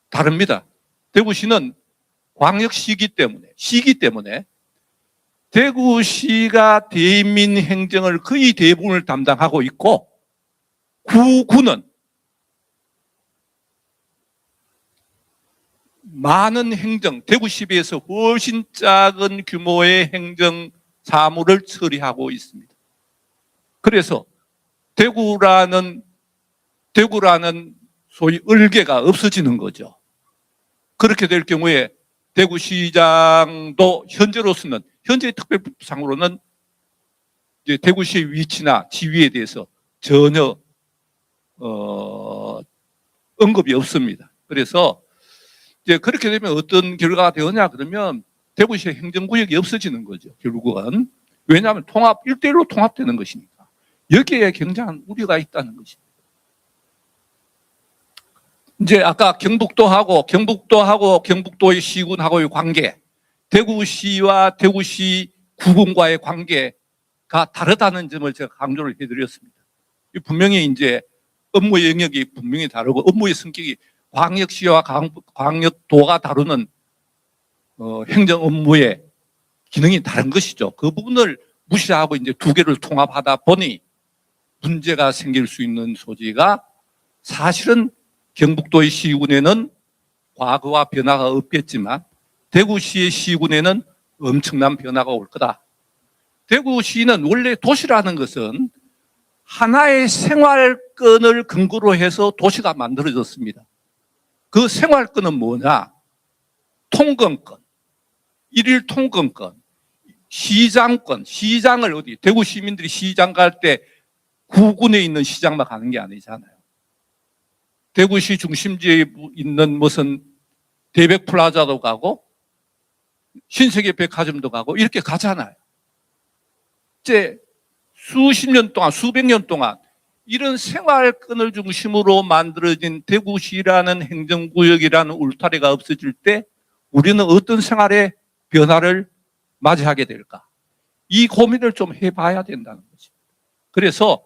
다릅니다. 대구시는 광역시기 때문에 대구시가 대민 행정을 거의 대부분을 담당하고 있고 구군은 많은 행정, 대구시에 비해서 훨씬 작은 규모의 행정 사무를 처리하고 있습니다. 그래서 대구라는 대구라는 소위 을개가 없어지는 거죠. 그렇게 될 경우에 대구시장도 현재로서는, 현재 특별법상으로는 이제 대구시의 위치나 지위에 대해서 전혀 언급이 없습니다. 그래서 이제 그렇게 되면 어떤 결과가 되느냐 그러면 대구시의 행정구역이 없어지는 거죠. 결국은. 왜냐하면 통합, 1대1로 통합되는 것이니까. 여기에 굉장한 우려가 있다는 것입니다. 이제 아까 경북도하고 경북도의 시군하고의 관계, 대구시와 대구시 구군과의 관계가 다르다는 점을 제가 강조를 해드렸습니다. 분명히 이제 업무 영역이 분명히 다르고 업무의 성격이 광역시와 광역도가 다루는 행정 업무의 기능이 다른 것이죠. 그 부분을 무시하고 이제 두 개를 통합하다 보니 문제가 생길 수 있는 소지가 사실은 경북도의 시군에는 과거와 변화가 없겠지만 대구시의 시군에는 엄청난 변화가 올 거다. 대구시는 원래 도시라는 것은 하나의 생활권을 근거로 해서 도시가 만들어졌습니다. 그 생활권은 뭐냐? 통근권, 일일 통근권, 시장권, 시장을 어디, 대구 시민들이 시장 갈 때 구군에 있는 시장만 가는 게 아니잖아요. 대구시 중심지에 있는 무슨 대백플라자도 가고 신세계 백화점도 가고 이렇게 가잖아요. 이제 수십 년 동안, 수백 년 동안 이런 생활권을 중심으로 만들어진 대구시라는 행정구역이라는 울타리가 없어질 때 우리는 어떤 생활의 변화를 맞이하게 될까? 이 고민을 좀 해봐야 된다는 거죠. 그래서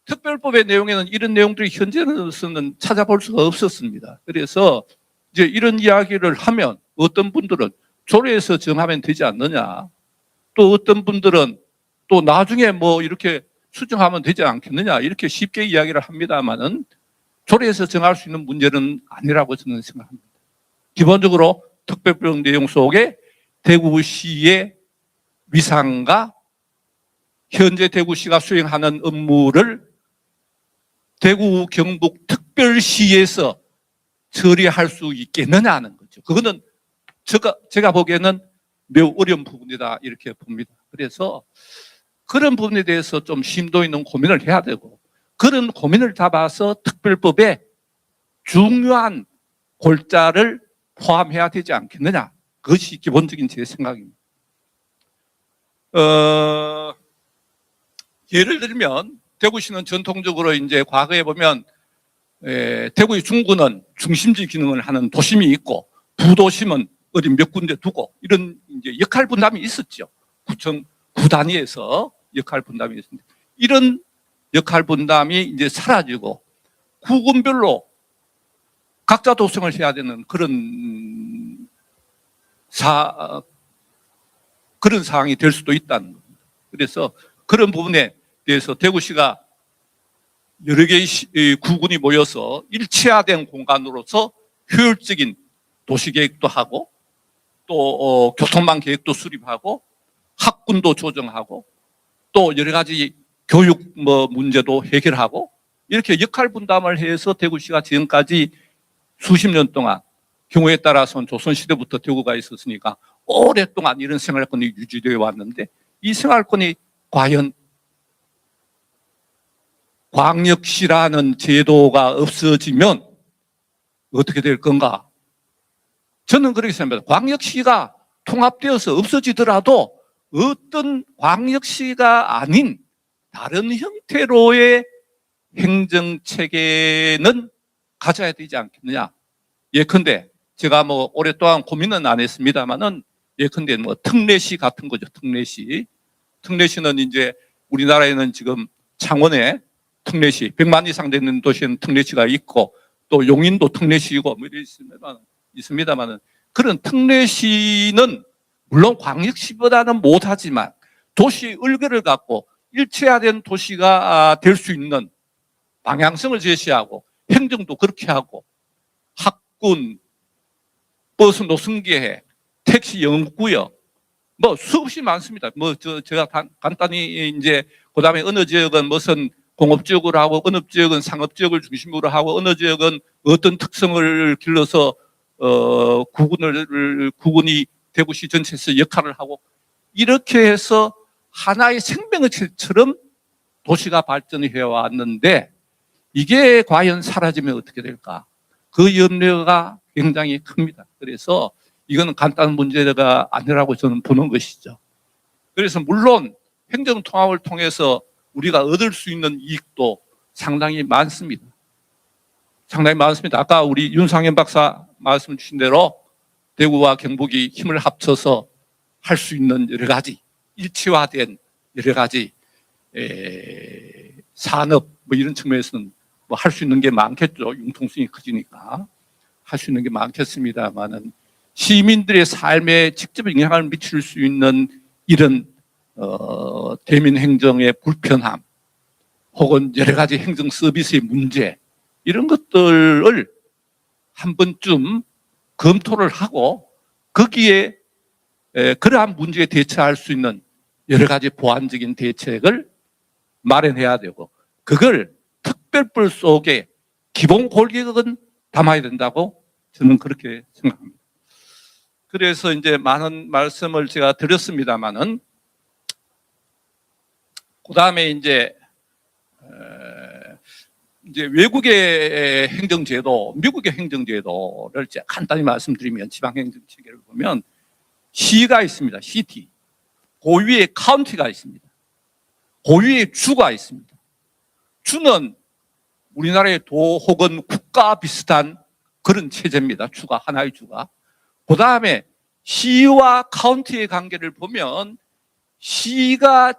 특별법의 내용에는 이런 내용들이 현재로서는 찾아볼 수가 없었습니다. 그래서 이제 이런 이야기를 하면 어떤 분들은 조례에서 정하면 되지 않느냐, 또 어떤 분들은 또 나중에 뭐 이렇게 수정하면 되지 않겠느냐, 이렇게 쉽게 이야기를 합니다만은 조례에서 정할 수 있는 문제는 아니라고 저는 생각합니다. 기본적으로 특별법 내용 속에 대구시의 위상과 현재 대구시가 수행하는 업무를 대구 경북 특별시에서 처리할 수 있겠느냐 하는 거죠. 그거는 제가 보기에는 매우 어려운 부분이다 이렇게 봅니다. 그래서 그런 부분에 대해서 좀 심도 있는 고민을 해야 되고, 그런 고민을 담아서 특별법에 중요한 골자를 포함해야 되지 않겠느냐. 그것이 기본적인 제 생각입니다. 예를 들면 대구시는 전통적으로 이제 과거에 보면 대구의 중구는 중심지 기능을 하는 도심이 있고 부도심은 어디 몇 군데 두고 이런 이제 역할 분담이 있었죠. 구청 구 단위에서 역할 분담이 있습니다. 이런 역할 분담이 이제 사라지고 구군별로 각자 도성을 해야 되는 그런 상황이 될 수도 있다는 겁니다. 그래서 그런 부분에 대해서 대구시가 여러 개의 구군이 모여서 일체화된 공간으로서 효율적인 도시계획도 하고 또 교통망 계획도 수립하고 학군도 조정하고 또 여러 가지 교육 문제도 해결하고 이렇게 역할 분담을 해서 대구시가 지금까지 수십 년 동안 경우에 따라서는 조선시대부터 대구가 있었으니까 오랫동안 이런 생활권이 유지되어 왔는데 이 생활권이 과연 광역시라는 제도가 없어지면 어떻게 될 건가? 저는 그렇게 생각합니다. 광역시가 통합되어서 없어지더라도 어떤 광역시가 아닌 다른 형태로의 행정체계는 가져야 되지 않겠느냐. 예컨대 제가 뭐 오랫동안 고민은 안 했습니다만은 예컨대 뭐 특례시 같은 거죠. 특례시. 특례시는 이제 우리나라에는 지금 창원에 특례시, 100만 이상 되는 도시에는 특례시가 있고 또 용인도 특례시이고 뭐 이런 있습니다만은 그런 특례시는 물론 광역시보다는 못하지만 도시의 을개를 갖고 일체화된 도시가 될 수 있는 방향성을 제시하고 행정도 그렇게 하고 학군, 버스 노선 계획, 택시 영업구역 뭐 수없이 많습니다. 뭐 제가 간단히 이제 그다음에 어느 지역은 무슨 공업 지역으로 하고 어느 지역은 상업 지역을 중심으로 하고 어느 지역은 어떤 특성을 길러서 구군이 대구시 전체에서 역할을 하고 이렇게 해서 하나의 생명체처럼 도시가 발전해 왔는데 이게 과연 사라지면 어떻게 될까? 그 염려가 굉장히 큽니다. 그래서 이거는 간단한 문제가 아니라고 저는 보는 것이죠. 그래서 물론 행정통합을 통해서 우리가 얻을 수 있는 이익도 상당히 많습니다. 상당히 많습니다. 아까 우리 윤상현 박사 말씀 주신 대로 대구와 경북이 힘을 합쳐서 할 수 있는 여러 가지 일치화된 여러 가지 산업 뭐 이런 측면에서는 뭐 할 수 있는 게 많겠죠. 융통성이 커지니까 할 수 있는 게 많겠습니다만은 시민들의 삶에 직접 영향을 미칠 수 있는 이런 대민 행정의 불편함 혹은 여러 가지 행정 서비스의 문제 이런 것들을 한 번쯤 검토를 하고 거기에 그러한 문제에 대처할 수 있는 여러 가지 보완적인 대책을 마련해야 되고 그걸 특별법 속에 기본 골격은 담아야 된다고 저는 그렇게 생각합니다. 그래서 이제 많은 말씀을 제가 드렸습니다만은 그 다음에 이제 외국의 행정제도, 미국의 행정제도를 제가 간단히 말씀드리면 지방행정체계를 보면 시가 있습니다. 시티. 고위에 카운티가 있습니다. 고위에 주가 있습니다. 주는 우리나라의 도 혹은 국가 비슷한 그런 체제입니다. 주가, 하나의 주가. 그 다음에 시와 카운티의 관계를 보면 시가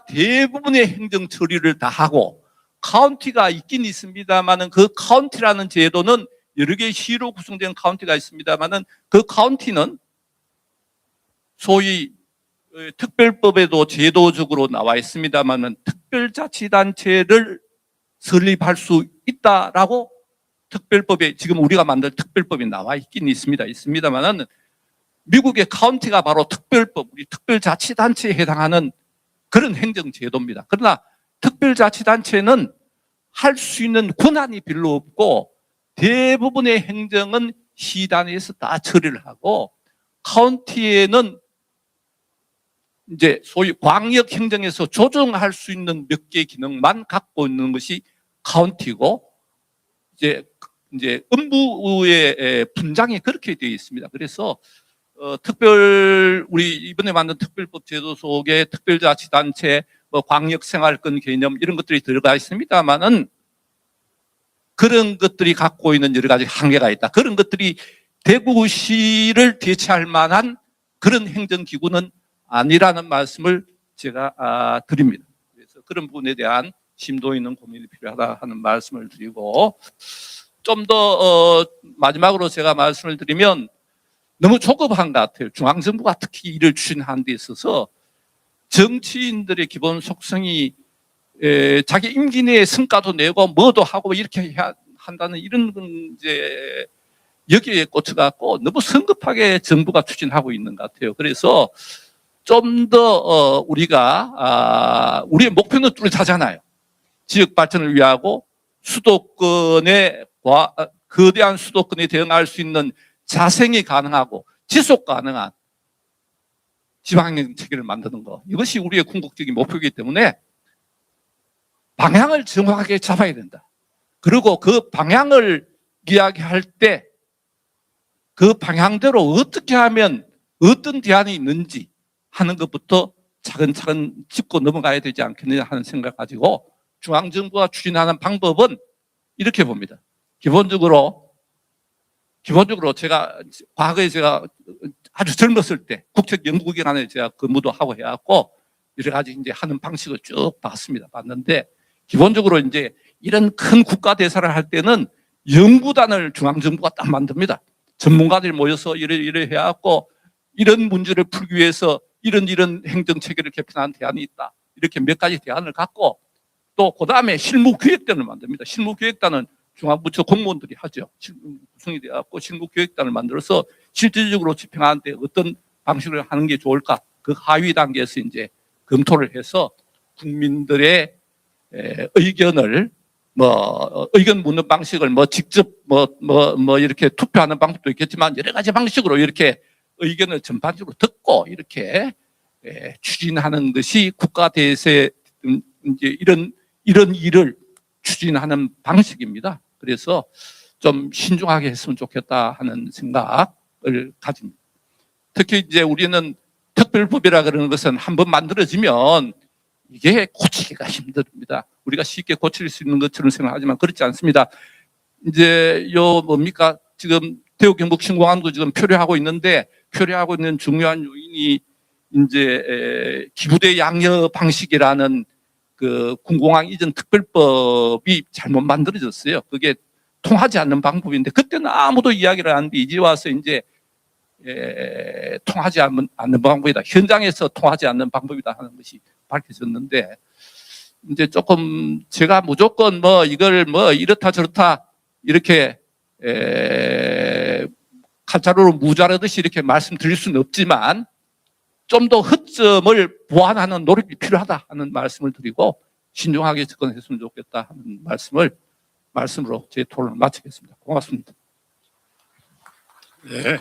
대부분의 행정 처리를 다 하고 카운티가 있긴 있습니다만은 그 카운티라는 제도는 여러 개의 시로 구성된 카운티가 있습니다만은 그 카운티는 소위 특별법에도 제도적으로 나와 있습니다만은 특별자치단체를 설립할 수 있다라고 특별법에 지금 우리가 만든 특별법이 나와 있긴 있습니다만은 미국의 카운티가 바로 특별법, 우리 특별자치단체에 해당하는 그런 행정제도입니다. 그러나 특별자치단체는 할 수 있는 권한이 별로 없고 대부분의 행정은 시 단위에서 다 처리를 하고 카운티에는 이제 소위 광역 행정에서 조정할 수 있는 몇 개의 기능만 갖고 있는 것이 카운티고 이제 업무의 분장이 그렇게 되어 있습니다. 그래서 우리 이번에 만든 특별법 제도 속에 특별자치단체, 광역생활권 개념 이런 것들이 들어가 있습니다만은 그런 것들이 갖고 있는 여러 가지 한계가 있다. 그런 것들이 대구시를 대체할 만한 그런 행정기구는 아니라는 말씀을 제가 드립니다. 그래서 그런 부분에 대한 심도 있는 고민이 필요하다 하는 말씀을 드리고 좀 더 마지막으로 제가 말씀을 드리면 너무 조급한 것 같아요. 중앙정부가 특히 이를 추진하는 데 있어서 정치인들의 기본 속성이 자기 임기 내에 성과도 내고 뭐도 하고 이렇게 해야 한다는 이런 이제 여기에 꽂혀갖고 너무 성급하게 정부가 추진하고 있는 것 같아요. 그래서 좀 더 우리가 우리의 목표는 뚜렷하잖아요. 지역 발전을 위하고 수도권의 거대한 수도권에 대응할 수 있는 자생이 가능하고 지속 가능한 지방행정 체계를 만드는 것 이것이 우리의 궁극적인 목표이기 때문에 방향을 정확하게 잡아야 된다. 그리고 그 방향을 이야기할 때 그 방향대로 어떻게 하면 어떤 대안이 있는지 하는 것부터 차근차근 짚고 넘어가야 되지 않겠느냐 하는 생각을 가지고 중앙정부가 추진하는 방법은 이렇게 봅니다. 기본적으로 제가 과거에 제가 아주 젊었을 때 국책연구기관에 제가 근무도 하고 해갖고 여러 가지 이제 하는 방식을 쭉 봤는데 기본적으로 이제 이런 큰 국가 대사를 할 때는 연구단을 중앙정부가 딱 만듭니다. 전문가들이 모여서 이래 해갖고 이런 문제를 풀기 위해서 이런 행정체계를 개편하는 대안이 있다. 이렇게 몇 가지 대안을 갖고 또 그 다음에 실무기획단을 만듭니다. 실무기획단은 중앙부처 공무원들이 하죠. 구성이 되어갖고 실무기획단을 만들어서 실질적으로 집행하는데 어떤 방식으로 하는 게 좋을까? 그 하위 단계에서 이제 검토를 해서 국민들의 의견을 의견 묻는 방식을 직접 이렇게 투표하는 방법도 있겠지만 여러 가지 방식으로 이렇게 의견을 전반적으로 듣고 이렇게 추진하는 것이 국가 대세 이제 이런 일을 추진하는 방식입니다. 그래서 좀 신중하게 했으면 좋겠다 하는 생각을 가집니다. 특히 이제 우리는 특별법이라 그러는 것은 한번 만들어지면 이게 고치기가 힘듭니다. 우리가 쉽게 고칠 수 있는 것처럼 생각하지만 그렇지 않습니다. 이제 지금 대구 경북 신공항도 지금 표류하고 있는데 표류하고 있는 중요한 요인이 이제 기부대 양여 방식이라는 그 군공항 이전 특별법이 잘못 만들어졌어요. 그게 통하지 않는 방법인데 그때는 아무도 이야기를 안 하는데 이제 와서 이제 통하지 않는 방법이다. 현장에서 통하지 않는 방법이다 하는 것이 밝혀졌는데 이제 조금 제가 무조건 이걸 이렇다 저렇다 이렇게 칼자루로 무자르듯이 이렇게 말씀드릴 수는 없지만 좀 더 허점을 보완하는 노력이 필요하다 하는 말씀을 드리고 신중하게 접근했으면 좋겠다 하는 말씀으로 제 토론을 마치겠습니다. 고맙습니다. 네,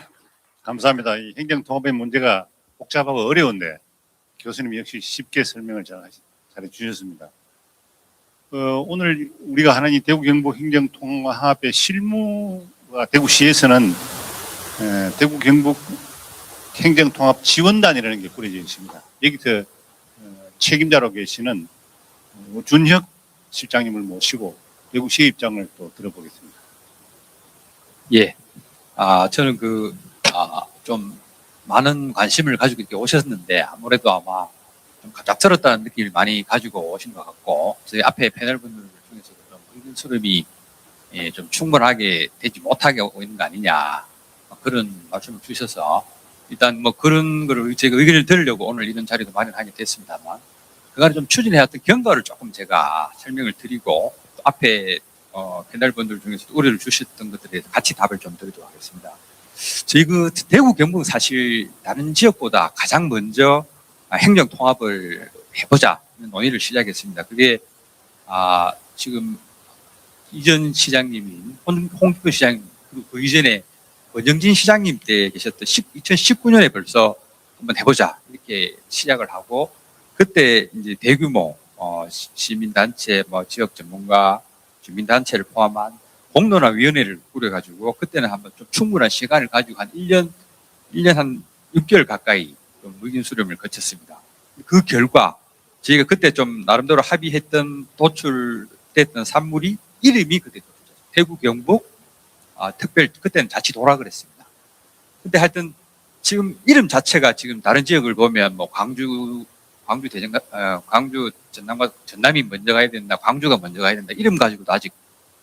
감사합니다. 이 행정통합의 문제가 복잡하고 어려운데 교수님 역시 쉽게 설명을 잘해 주셨습니다. 오늘 우리가 하는 이 대구 경북 행정통합의 실무가 대구시에서는 대구 경북 행정통합 지원단이라는 게 꾸려져 있습니다. 여기서 책임자로 계시는 준혁 실장님을 모시고 대구시의 입장을 또 들어보겠습니다. 예. 저는 좀 많은 관심을 가지고 이렇게 오셨는데 아무래도 아마 좀 갑작스럽다는 느낌을 많이 가지고 오신 것 같고 저희 앞에 패널 분들 중에서도 좀 의견 수렴이 좀 충분하게 되지 못하게 오고 있는 거 아니냐 그런 말씀을 주셔서 일단 그런 거를 제가 의견을 들으려고 오늘 이런 자리도 마련하게 됐습니다만 그간에 좀 추진해왔던 경과를 조금 제가 설명을 드리고 또 앞에 패널 분들 중에서 우려를 주셨던 것들에 대해서 같이 답을 좀 드리도록 하겠습니다. 저희 대구 경북은 사실 다른 지역보다 가장 먼저 행정 통합을 해보자 논의를 시작했습니다. 그게 지금 이전 시장님인 홍준표 시장님 그리고 그 이전에 원정진 시장님 때 계셨던 2019년에 벌써 한번 해보자 이렇게 시작을 하고 그때 이제 대규모 시민단체 지역 전문가 주민단체를 포함한 공론화위원회를 꾸려가지고 그때는 한번 좀 충분한 시간을 가지고 한 1년 한 6개월 가까이 좀 의견 수렴을 거쳤습니다. 그 결과 저희가 그때 좀 나름대로 합의했던 도출됐던 산물이 이름이 그때 대구 경북 그때는 자치도라 그랬습니다. 근데 하여튼 지금 이름 자체가 지금 다른 지역을 보면 광주 전남과 전남이 먼저 가야 된다, 광주가 먼저 가야 된다 이름 가지고도 아직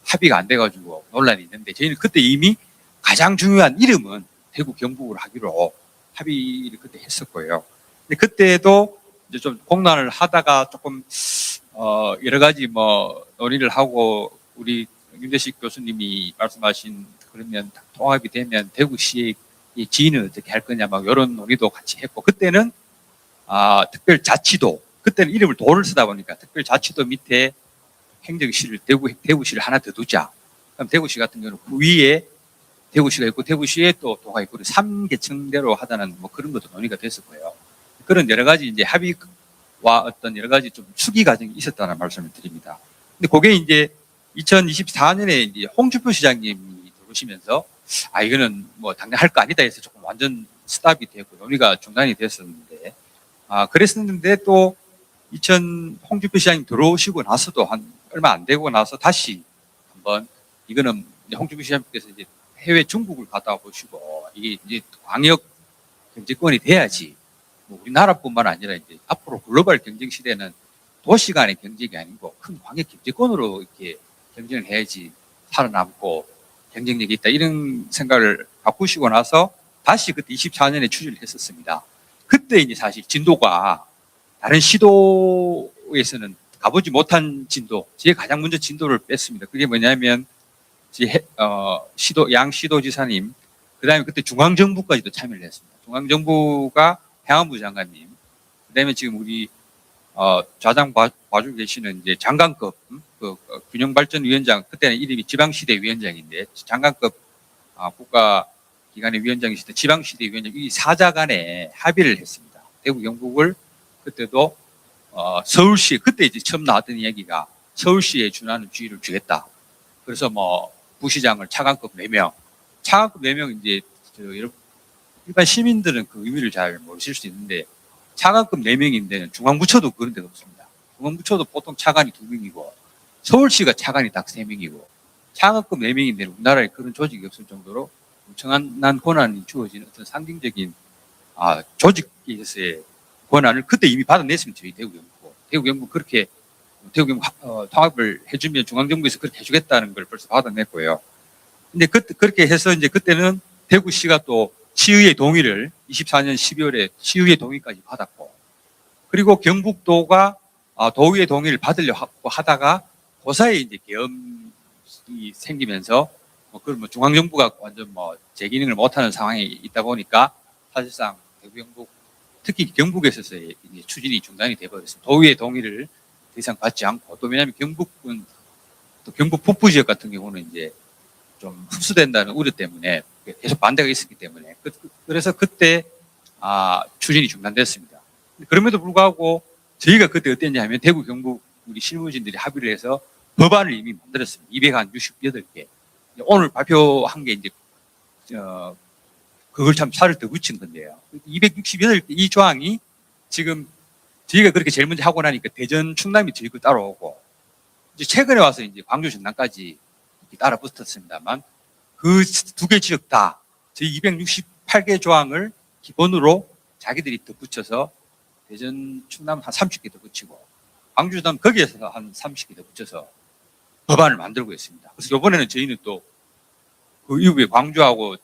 합의가 안 돼가지고 논란이 있는데 저희는 그때 이미 가장 중요한 이름은 대구 경북으로 하기로 합의를 그때 했었고요. 근데 그때도 이제 좀 공론을 하다가 조금 여러 가지 논의를 하고 우리 윤대식 교수님이 말씀하신 그러면 통합이 되면 대구시의 지인은 어떻게 할 거냐 이런 논의도 같이 했고 그때는 특별자치도 그때는 이름을 도를 쓰다 보니까 특별자치도 밑에 행정시를 대구시를 하나 더 두자. 그럼 대구시 같은 경우는 그 위에 대구시가 있고 대구시에 또 도가 있고 3계층대로 하자는 그런 것도 논의가 됐었고요. 그런 여러 가지 이제 합의와 어떤 여러 가지 좀 추기 과정이 있었다는 말씀을 드립니다. 근데 그게 이제 2024년에 이제 홍준표 시장님이 들어오시면서 이거는 당장 할 거 아니다 해서 조금 완전 스탑이 되고 논의가 중단이 됐었는데 그랬었는데 또 홍준표 시장님 들어오시고 나서도 얼마 안 되고 나서 다시 한번 이거는 홍준표 시장님께서 이제 해외 중국을 갔다 보시고 이게 이제 광역 경제권이 돼야지 우리나라뿐만 아니라 이제 앞으로 글로벌 경쟁 시대는 도시 간의 경쟁이 아니고 큰 광역 경제권으로 이렇게 경쟁을 해야지 살아남고 경쟁력이 있다 이런 생각을 바꾸시고 나서 다시 그때 24년에 추진을 했었습니다. 그때 이제 사실 진도가 다른 시도에서는 가보지 못한 진도, 제가 가장 먼저 진도를 뺐습니다. 그게 뭐냐면 양 시도지사님, 그다음에 그때 중앙정부까지도 참여를 했습니다. 중앙정부가 행안부 장관님, 그다음에 지금 우리 좌장 봐주고 계시는 이제 장관급 균형발전위원장, 그때는 이름이 지방시대위원장인데 장관급 국가기관의 위원장이실 때 지방시대위원장 이 사자 간에 합의를 했습니다. 대구 경북을 그때도 서울시, 그때 이제 처음 나왔던 이야기가 서울시에 준하는 주의를 주겠다. 그래서 뭐 부시장을 차관급 4명, 차관급 4명 이제 일반 시민들은 그 의미를 잘 모르실 수 있는데 차관급 4명인데 중앙부처도 그런 데가 없습니다. 중앙부처도 보통 차관이 2명이고 서울시가 차관이 딱 3명이고 차관급 4명인데 우리나라에 그런 조직이 없을 정도로 엄청난 권한이 주어진 어떤 상징적인 조직에서의 권한을 그때 이미 받아냈습니다. 저희 대구 경북 그렇게 대구 경북 통합을 해주면 중앙정부에서 그렇게 해주겠다는 걸 벌써 받아냈고요. 근데 그렇게 해서 이제 그때는 대구시가 또 시의회 동의를 24년 12월에 시의회 동의까지 받았고, 그리고 경북도가 도의회 동의를 받으려고 하다가 그 사이에 이제 계엄이 생기면서 그럼 중앙정부가 완전 제 기능을 못하는 상황에 있다 보니까 사실상 대구 경북 특히 경북에 있어서의 추진이 중단이 돼버렸습니다. 도의회 동의를 더 이상 받지 않고, 또 왜냐하면 경북은 또 경북 북부 지역 같은 경우는 이제 좀 흡수된다는 우려 때문에 계속 반대가 있었기 때문에 그래서 그때 추진이 중단됐습니다. 그럼에도 불구하고 저희가 그때 어땠냐 하면 대구 경북 우리 실무진들이 합의를 해서 법안을 이미 만들었습니다. 268개. 오늘 발표한 게 이제 그걸 참 살을 더 붙인 건데요. 268개 이 조항이 지금 저희가 그렇게 제일 먼저 하고 나니까 대전 충남이 저희 거 따라오고 이제 최근에 와서 이제 광주 전남까지 따라 붙었습니다만 그 2개 지역 다 저희 268개 조항을 기본으로 자기들이 더 붙여서 대전 충남 한 30개 더 붙이고 광주 전 거기에서 한 30개 더 붙여서 법안을 만들고 있습니다. 그래서 이번에는 저희는 또 그 이후에 광주하고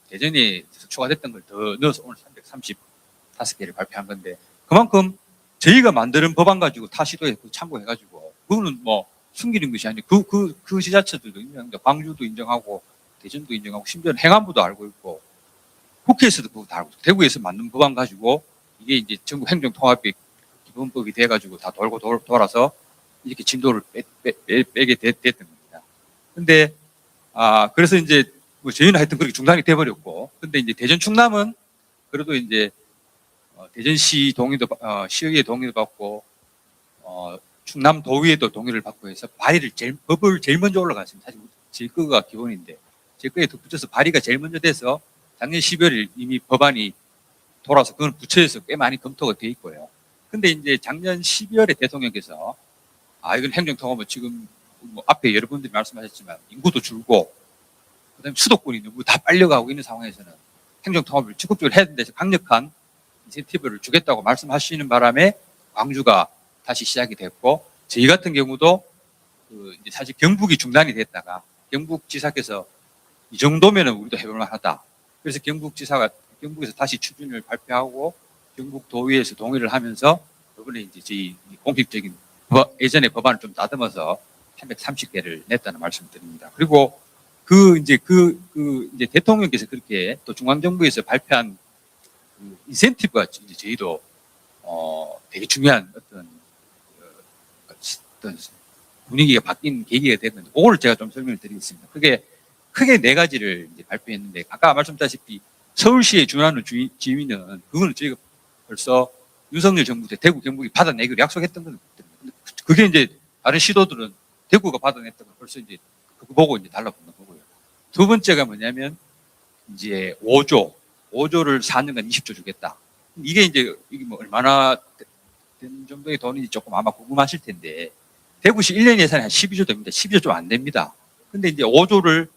대전에 추가됐던 걸 더 넣어서 오늘 335개를 발표한 건데, 그만큼 저희가 만드는 법안 가지고 타 시도에 참고해가지고 그거는 뭐 숨기는 것이 아니고 그 지자체들도 인정합니다. 광주도 인정하고 대전도 인정하고 심지어는 행안부도 알고 있고 국회에서도 그거 다 알고 있고 대구에서 만든 법안 가지고 이게 이제 전국 행정통합이 기본법이 돼가지고 다 돌고 돌아서 이렇게 진도를 빼게 됐던 겁니다. 근데 그래서 이제 저희는 하여튼 그렇게 중단이 돼버렸고, 근데 이제 대전 충남은 그래도 이제 대전시 동의도 시의회 동의도 받고 충남 도의회도 동의를 받고 해서 법을 제일 먼저 올라갔습니다. 사실 제 거가 기본인데 제 거에 더 붙여서 발의가 제일 먼저 돼서 작년 12월에 이미 법안이 돌아서 그건 부처에서 꽤 많이 검토가 돼 있고요. 근데 이제 작년 12월에 대통령께서 이건 행정통합은 지금 앞에 여러분들이 말씀하셨지만 인구도 줄고 그다음에 수도권이 너무 다 빨려가고 있는 상황에서는 행정통합을 적극적으로 해야 된다 해서 강력한 인센티브를 주겠다고 말씀하시는 바람에 광주가 다시 시작이 됐고, 저희 같은 경우도 이제 사실 경북이 중단이 됐다가 경북지사께서 이 정도면은 우리도 해볼 만하다. 그래서 경북에서 다시 추진을 발표하고 경북도의회에서 동의를 하면서 이번에 이제 저희 공식적인 예전에 법안을 좀 다듬어서 330개를 냈다는 말씀을 드립니다. 그리고 이제 대통령께서 그렇게 또 중앙정부에서 발표한 인센티브가 이제 저희도 되게 중요한 어떤 분위기가 바뀐 계기가 됐는데, 그거를 제가 좀 설명을 드리겠습니다. 그게 크게 4가지를 이제 발표했는데, 아까 말씀드렸다시피 서울시에 준하는 지위는 그거는 저희가 벌써 윤석열 정부 때 대구 경북이 받아내기로 약속했던 거거든요. 그게 이제 다른 시도들은 대구가 받아냈던 걸 벌써 이제 그거 보고 이제 달라붙는 거고요. 두 번째가 뭐냐면 이제 5조를 4년간 20조 주겠다. 이게 뭐 얼마나 된 정도의 돈인지 조금 아마 궁금하실 텐데, 대구시 1년 예산이 한 12조 됩니다. 12조 좀 안 됩니다. 근데 이제 5조를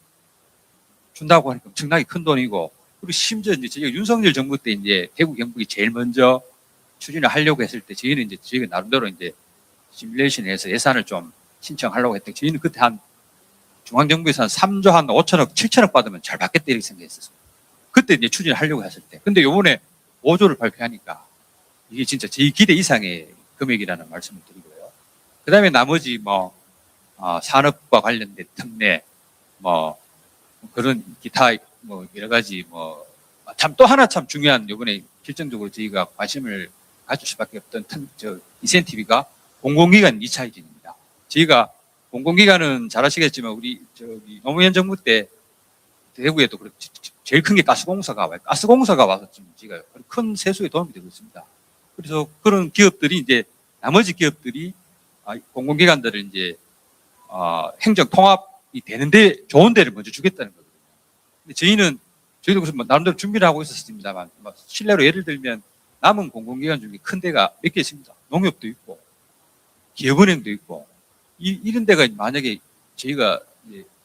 준다고 하니까 엄청나게 큰 돈이고, 그리고 심지어 이제 저희가 윤석열 정부 때 이제 대구 경북이 제일 먼저 추진을 하려고 했을 때 저희가 나름대로 이제 시뮬레이션에서 예산을 좀 신청하려고 했더니 저희는 그때 중앙정부에서 한 3조 한 5천억, 7천억 받으면 잘 받겠다 이렇게 생각했었어요. 그때 이제 추진을 하려고 했을 때. 근데 요번에 5조를 발표하니까 이게 진짜 저희 기대 이상의 금액이라는 말씀을 드리고요. 그 다음에 나머지 산업과 관련된 특례, 그런 기타 여러 가지 참 또 하나 참 중요한 요번에 결정적으로 저희가 관심을 가질 수밖에 없던 인센티브가 공공기관 2차 이전입니다. 저희가 공공기관은 잘 아시겠지만 우리 노무현 정부 때 대구에도 제일 큰 게 가스공사가 와요. 가스공사가 와서 지금 저희가 큰 세수에 도움이 되고 있습니다. 그래서 그런 기업들이 이제 나머지 기업들이 공공기관들을 이제 행정 통합이 되는데 좋은 데를 먼저 주겠다는 거거든요. 근데 저희도 그래서 나름대로 준비를 하고 있었습니다만 실례로 예를 들면 남은 공공기관 중에 큰 데가 몇 개 있습니다. 농협도 있고 기업은행도 있고 이런 데가 만약에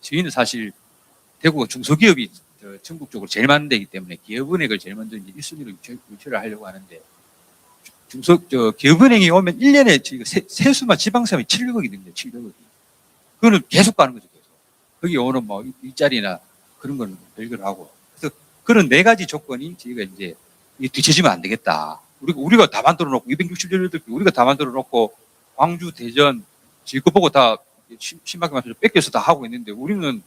저희는 사실 대구가 중소기업이 전국적으로 제일 많은 데이기 때문에 기업은행을 제일 먼저 이제 1순위로 유치를 하려고 하는데 기업은행이 오면 1년에 저희가 세수만 지방세만 700억이 됩니다. 700억이. 그거는 계속 가는 거죠. 계속. 거기 오는 뭐 일자리나 그런 거는 별개로 하고. 그래서 그런 네 가지 조건이 저희가 이제 뒤처지면 안 되겠다. 우리가 다 만들어 놓고 268개 우리가 다 만들어 놓고 광주, 대전, 지금 보고 다 심하게 말해서 뺏겨서 다 하고 있는데 우리는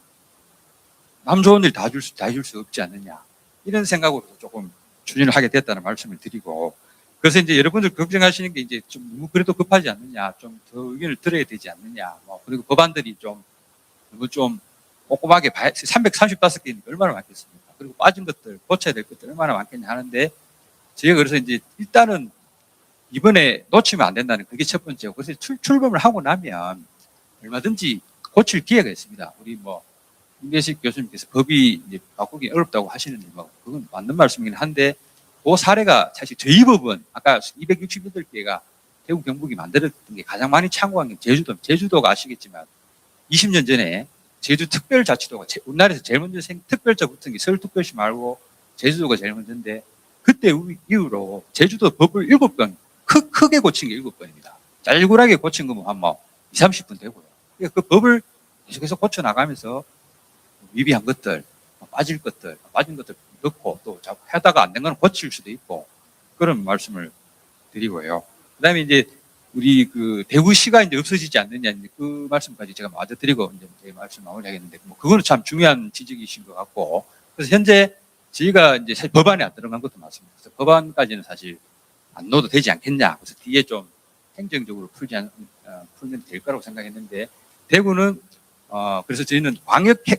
남 좋은 일 다 해줄 수 없지 않느냐. 이런 생각으로 조금 추진을 하게 됐다는 말씀을 드리고. 그래서 이제 여러분들 걱정하시는 게 이제 좀 너무 그래도 급하지 않느냐. 좀 더 의견을 들어야 되지 않느냐. 그리고 법안들이 너무 좀 꼼꼼하게 335개니까 얼마나 많겠습니까? 그리고 빠진 것들, 고쳐야 될 것들 얼마나 많겠냐 하는데 저희가 그래서 이제 일단은 이번에 놓치면 안 된다는 그게 첫 번째고. 그래서 출범을 하고 나면 얼마든지 고칠 기회가 있습니다. 우리 임계식 교수님께서 법이 이제 바꾸기 어렵다고 하시는데 그건 맞는 말씀이긴 한데 그 사례가 사실 저희 법은 아까 268개가 대구 경북이 만들었던 게 가장 많이 참고한 게 제주도가 아시겠지만 20년 전에 제주 특별자치도가 우리나라에서 제일 먼저 특별자 붙은 게 서울특별시 말고 제주도가 제일 먼저인데 그때 이후로 제주도 법을 7번 크게 고친 게 7번입니다. 짤굴하게 고친 거면 한 2, 30분 되고요. 그러니까 그 법을 계속해서 고쳐 나가면서 위비한 것들, 빠진 것들 넣고 또 하다가 안 된 거는 고칠 수도 있고 그런 말씀을 드리고요. 그다음에 이제 우리 대구시가 이제 없어지지 않느냐 그 말씀까지 제가 마저 드리고 이제 제 말씀 마무리하겠는데 그거는 참 중요한 지적이신 것 같고 그래서 현재 저희가 이제 사실 법안에 안 들어간 것도 맞습니다. 그래서 법안까지는 사실 안 넣어도 되지 않겠냐. 그래서 뒤에 좀 행정적으로 풀면 될 거라고 생각했는데 대구는 그래서 저희는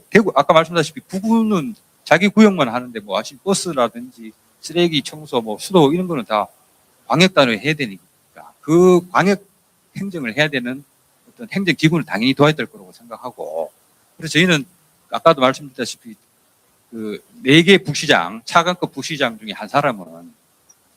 대구 아까 말씀드렸다시피 구구는 자기 구역만 하는데 버스라든지 쓰레기 청소 수도 이런 거는 다 광역 단위에 해야 되니까 그 광역 행정을 해야 되는 어떤 행정 기구는 당연히 도와야 될 거라고 생각하고 그래서 저희는 아까도 말씀드렸다시피 4개 부시장 차관급 부시장 중에 한 사람은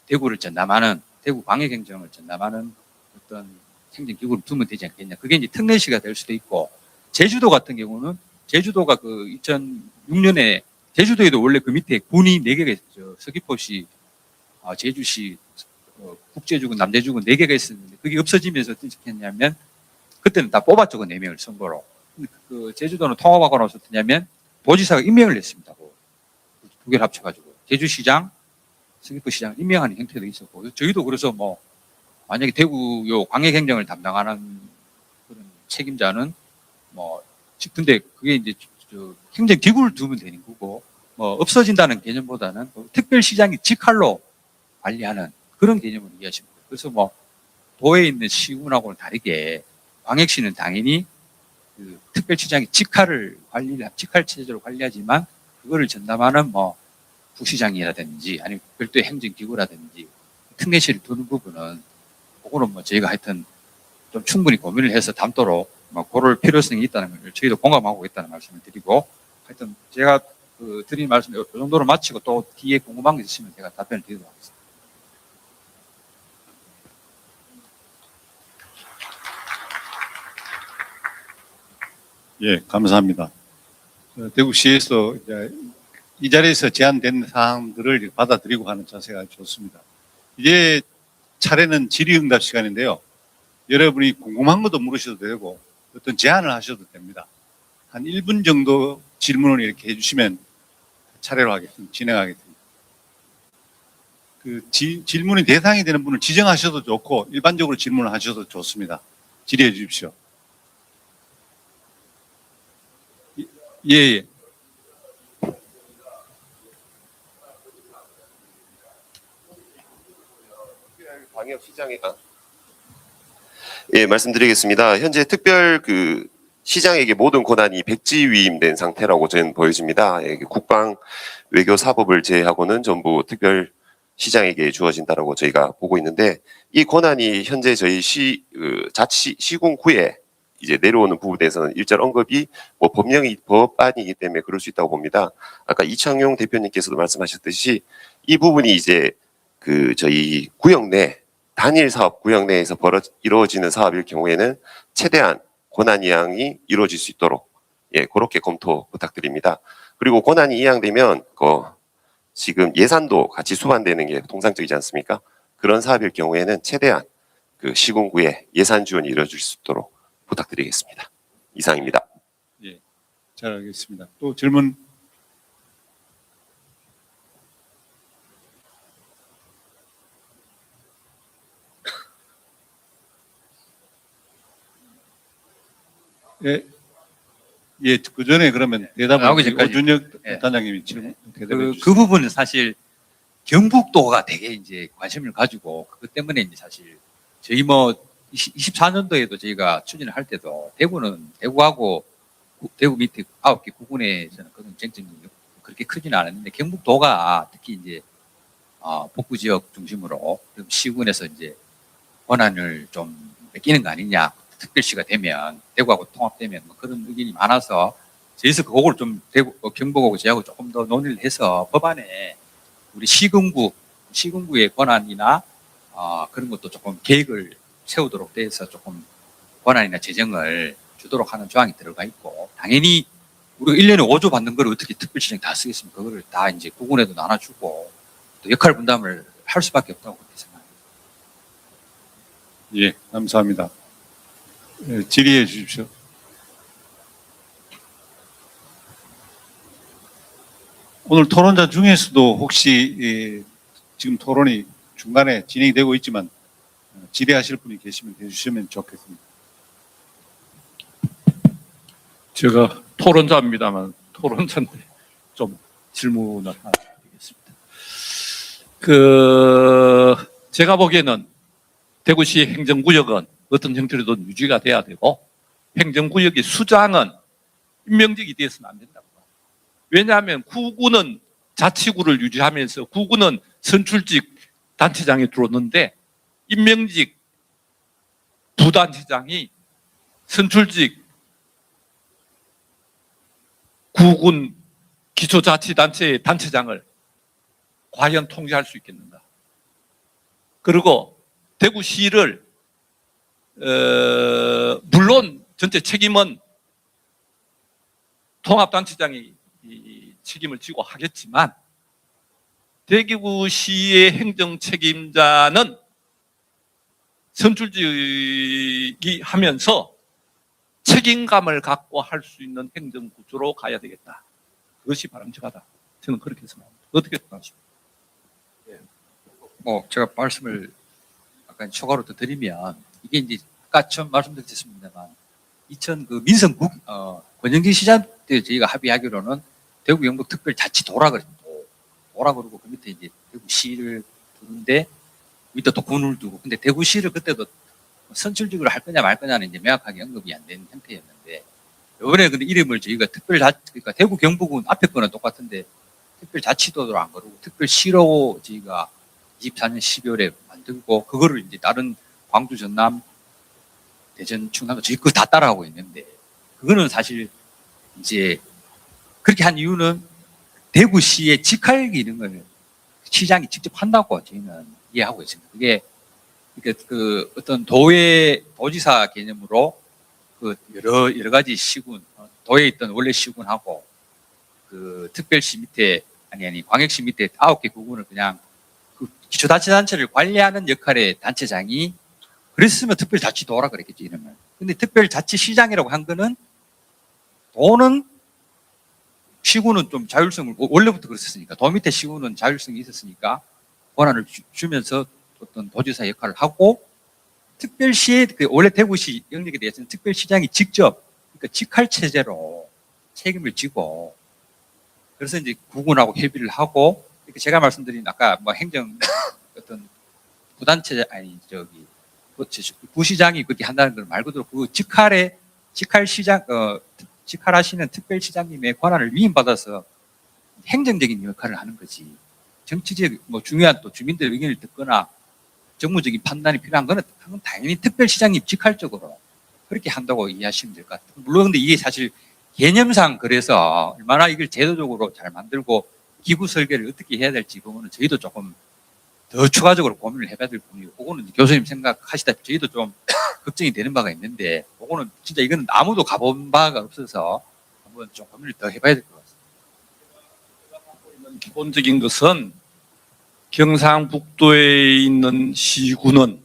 대구를 전담하는 대구 광역 행정을 전담하는 어떤 행정 기구를 두면 되지 않겠냐. 그게 이제 특례시가 될 수도 있고 제주도 같은 경우는 제주도가 2006년에 제주도에도 원래 그 밑에 군이 4개가 있었죠. 서귀포시, 제주시, 국제주군, 남제주군 4개가 있었는데 그게 없어지면서 어떻게 했냐면 그때는 다 뽑았죠. 그 4명을 선거로. 제주도는 통합하고 나서 어떠냐면 도지사가 임명을 했습니다. 두 개를 합쳐가지고 제주시장, 서귀포시장 임명하는 형태도 있었고 저희도 그래서 만약에 대구 광역행정을 담당하는 그런 책임자는 근데 그게 이제 행정기구를 두면 되는 거고 없어진다는 개념보다는 특별시장이 직할로 관리하는 그런 개념을 이해하시면 돼요. 그래서 도에 있는 시군하고는 다르게 광역시는 당연히 특별시장이 직할 체제로 관리하지만 그거를 전담하는 부시장이라든지 아니면 별도의 행정기구라든지 특례시를 두는 부분은 그거는 저희가 하여튼 좀 충분히 고민을 해서 담도록 고를 필요성이 있다는 걸 저희도 공감하고 있다는 말씀을 드리고 하여튼 제가 드린 말씀 이 정도로 마치고 또 뒤에 궁금한 게 있으면 제가 답변을 드리도록 하겠습니다. 예, 감사합니다. 대구시에서 이 자리에서 제안된 사항들을 받아들이고 가는 자세가 좋습니다. 이제 차례는 질의응답 시간인데요. 여러분이 궁금한 것도 물으셔도 되고 어떤 제안을 하셔도 됩니다. 한 1분 정도 질문을 이렇게 해주시면 차례로 하겠습니다. 진행하겠습니다. 질문이 대상이 되는 분을 지정하셔도 좋고 일반적으로 질문을 하셔도 좋습니다. 질의해 주십시오. 예. 예, 말씀드리겠습니다. 현재 특별 시장에게 모든 권한이 백지위임된 상태라고 저는 보여집니다. 예, 국방, 외교, 사법을 제외하고는 전부 특별 시장에게 주어진다라고 저희가 보고 있는데, 이 권한이 현재 저희 시군구에 이제 내려오는 부분에서는 일절 언급이 법안이기 때문에 그럴 수 있다고 봅니다. 아까 이창용 대표님께서도 말씀하셨듯이 이 부분이 이제 저희 구역 내 단일 사업 구역 내에서 이루어지는 사업일 경우에는 최대한 권한 이양이 이루어질 수 있도록 그렇게 검토 부탁드립니다. 그리고 권한이 이양되면 지금 예산도 같이 수반되는 게 통상적이지 않습니까? 그런 사업일 경우에는 최대한 시군구에 예산 지원이 이루어질 수 있도록 부탁드리겠습니다. 이상입니다. 잘 알겠습니다. 또 질문. 그 전에 그러면 대답을 나오기 전까지. 오준혁 예. 단장님이 질문 대답해 주시죠. 그 부분은 사실 경북도가 되게 이제 관심을 가지고 그것 때문에 이제 사실 저희 24년도에도 저희가 추진을 할 때도 대구하고 대구 밑에 9개 구군에서는 그런 쟁점이 그렇게 크지는 않았는데 경북도가 특히 이제 북부 지역 중심으로 시군에서 이제 권한을 좀 뺏기는 거 아니냐, 특별시가 되면 대구하고 통합되면 그런 의견이 많아서 저희에서 그걸 좀 경북하고 저희하고 조금 더 논의를 해서 법안에 우리 시군구의 권한이나 그런 것도 조금 계획을 세우도록 돼서 조금 권한이나 재정을 주도록 하는 조항이 들어가 있고, 당연히 우리가 1년에 5조 받는 걸 어떻게 특별시장 다 쓰겠습니까? 그거를 다 이제 구군에도 나눠주고 또 역할 분담을 할 수밖에 없다고 그렇게 생각합니다. 예, 감사합니다. 질의해 주십시오. 오늘 토론자 중에서도 혹시 지금 토론이 중간에 진행이 되고 있지만 질의하실 분이 계시면 해주시면 좋겠습니다. 제가 토론자입니다만 토론자인데 좀 질문을 하나 드리겠습니다. 제가 보기에는 대구시 행정구역은 어떤 형태로든 유지가 돼야 되고 행정구역의 수장은 임명직이 되어서는 안 된다고 봐요. 왜냐하면 구군은 자치구를 유지하면서 구군은 선출직 단체장에 들어오는데 임명직 부단체장이 선출직 구군 기초자치단체의 단체장을 과연 통제할 수 있겠는가? 그리고 대구시를 물론 전체 책임은 통합단체장이 책임을 지고 하겠지만 대구시의 행정 책임자는 선출직이 하면서 책임감을 갖고 할 수 있는 행정구조로 가야 되겠다. 그것이 바람직하다. 저는 그렇게 생각합니다. 어떻게 생각하십니까? 제가 말씀을 약간 추가로 더 드리면 이게 이제 아까 처음 말씀드렸습니다만 민성국 권영진 시장 때 저희가 합의하기로는 대구 영북 특별자치도라 그러고 그 밑에 이제 대구시를 두는데 밑에 또 군을 두고, 근데 대구시를 그때도 선출직으로 할 거냐 말 거냐는 이제 명확하게 언급이 안 된 형태였는데, 이번에 근데 이름을 저희가 그러니까 대구 경북은 앞에 거는 똑같은데 특별자치도로 안 그러고 특별시로 저희가 24년 12월에 만들고, 그거를 이제 다른 광주, 전남, 대전, 충남 저희 거 다 따라하고 있는데, 그거는 사실 이제 그렇게 한 이유는 대구시의 직할 기능을 시장이 직접 한다고 저희는 이해하고 있습니다. 그게 어떤 도지사 개념으로 여러 가지 시군, 도에 있던 원래 시군하고 특별시 밑에 광역시 밑에 9개 구군을 그냥 기초자치단체를 관리하는 역할의 단체장이, 그랬으면 특별자치도라 그랬겠죠, 이름을. 근데 특별자치시장이라고 한 거는, 도는 시군은 좀 자율성을 원래부터 그랬었으니까, 도 밑에 시군은 자율성이 있었으니까 권한을 주면서 어떤 도지사 역할을 하고, 특별시에 원래 대구시 영역에 대해서는 특별시장이 직접, 그러니까 직할 체제로 책임을 지고, 그래서 이제 구군하고 협의를 하고, 제가 말씀드린 아까 행정 어떤 부단체 아니 저기 부시장이 그렇게 한다는 걸 말 그대로 그 직할하시는 특별시장님의 권한을 위임받아서 행정적인 역할을 하는 거지. 정치적 뭐 중요한 또 주민들의 의견을 듣거나 정무적인 판단이 필요한 거는 당연히 특별시장님 직할적으로 그렇게 한다고 이해하시면 될 것 같아요. 물론 근데 이게 사실 개념상 그래서 얼마나 이걸 제도적으로 잘 만들고 기구 설계를 어떻게 해야 될지 그거는 저희도 조금 더 추가적으로 고민을 해봐야 될 부분이고 그거는 교수님 생각하시다시피 저희도 좀 걱정이 되는 바가 있는데 그거는 진짜 이건 아무도 가본 바가 없어서 한번 좀 고민을 더 해봐야 될 것 같습니다. 기본적인 것은 경상북도에 있는 시군은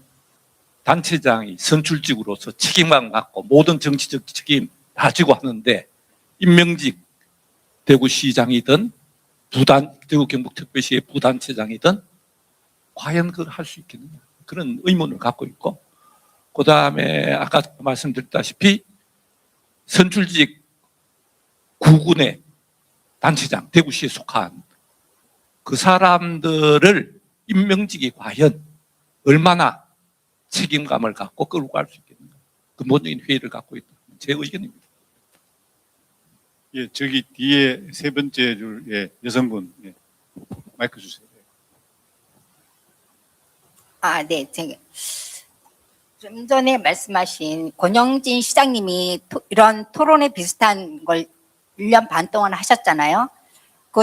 단체장이 선출직으로서 책임만 갖고 모든 정치적 책임 다 지고 하는데 임명직 대구시장이든 대구 경북특별시의 부단체장이든 과연 그걸 할 수 있겠느냐 그런 의문을 갖고 있고 그 다음에 아까 말씀드렸다시피 선출직 구군의 단체장 대구시에 속한 그 사람들을 임명직이 과연 얼마나 책임감을 갖고 끌고 갈 수 있겠느냐 근본적인 회의를 갖고 있다 제 의견입니다. 예, 저기 뒤에 세 번째 줄 예, 여성분 예. 마이크 주세요. 네. 제가 좀 전에 말씀하신 권영진 시장님이 이런 토론회 비슷한 걸 1년 반 동안 하셨잖아요.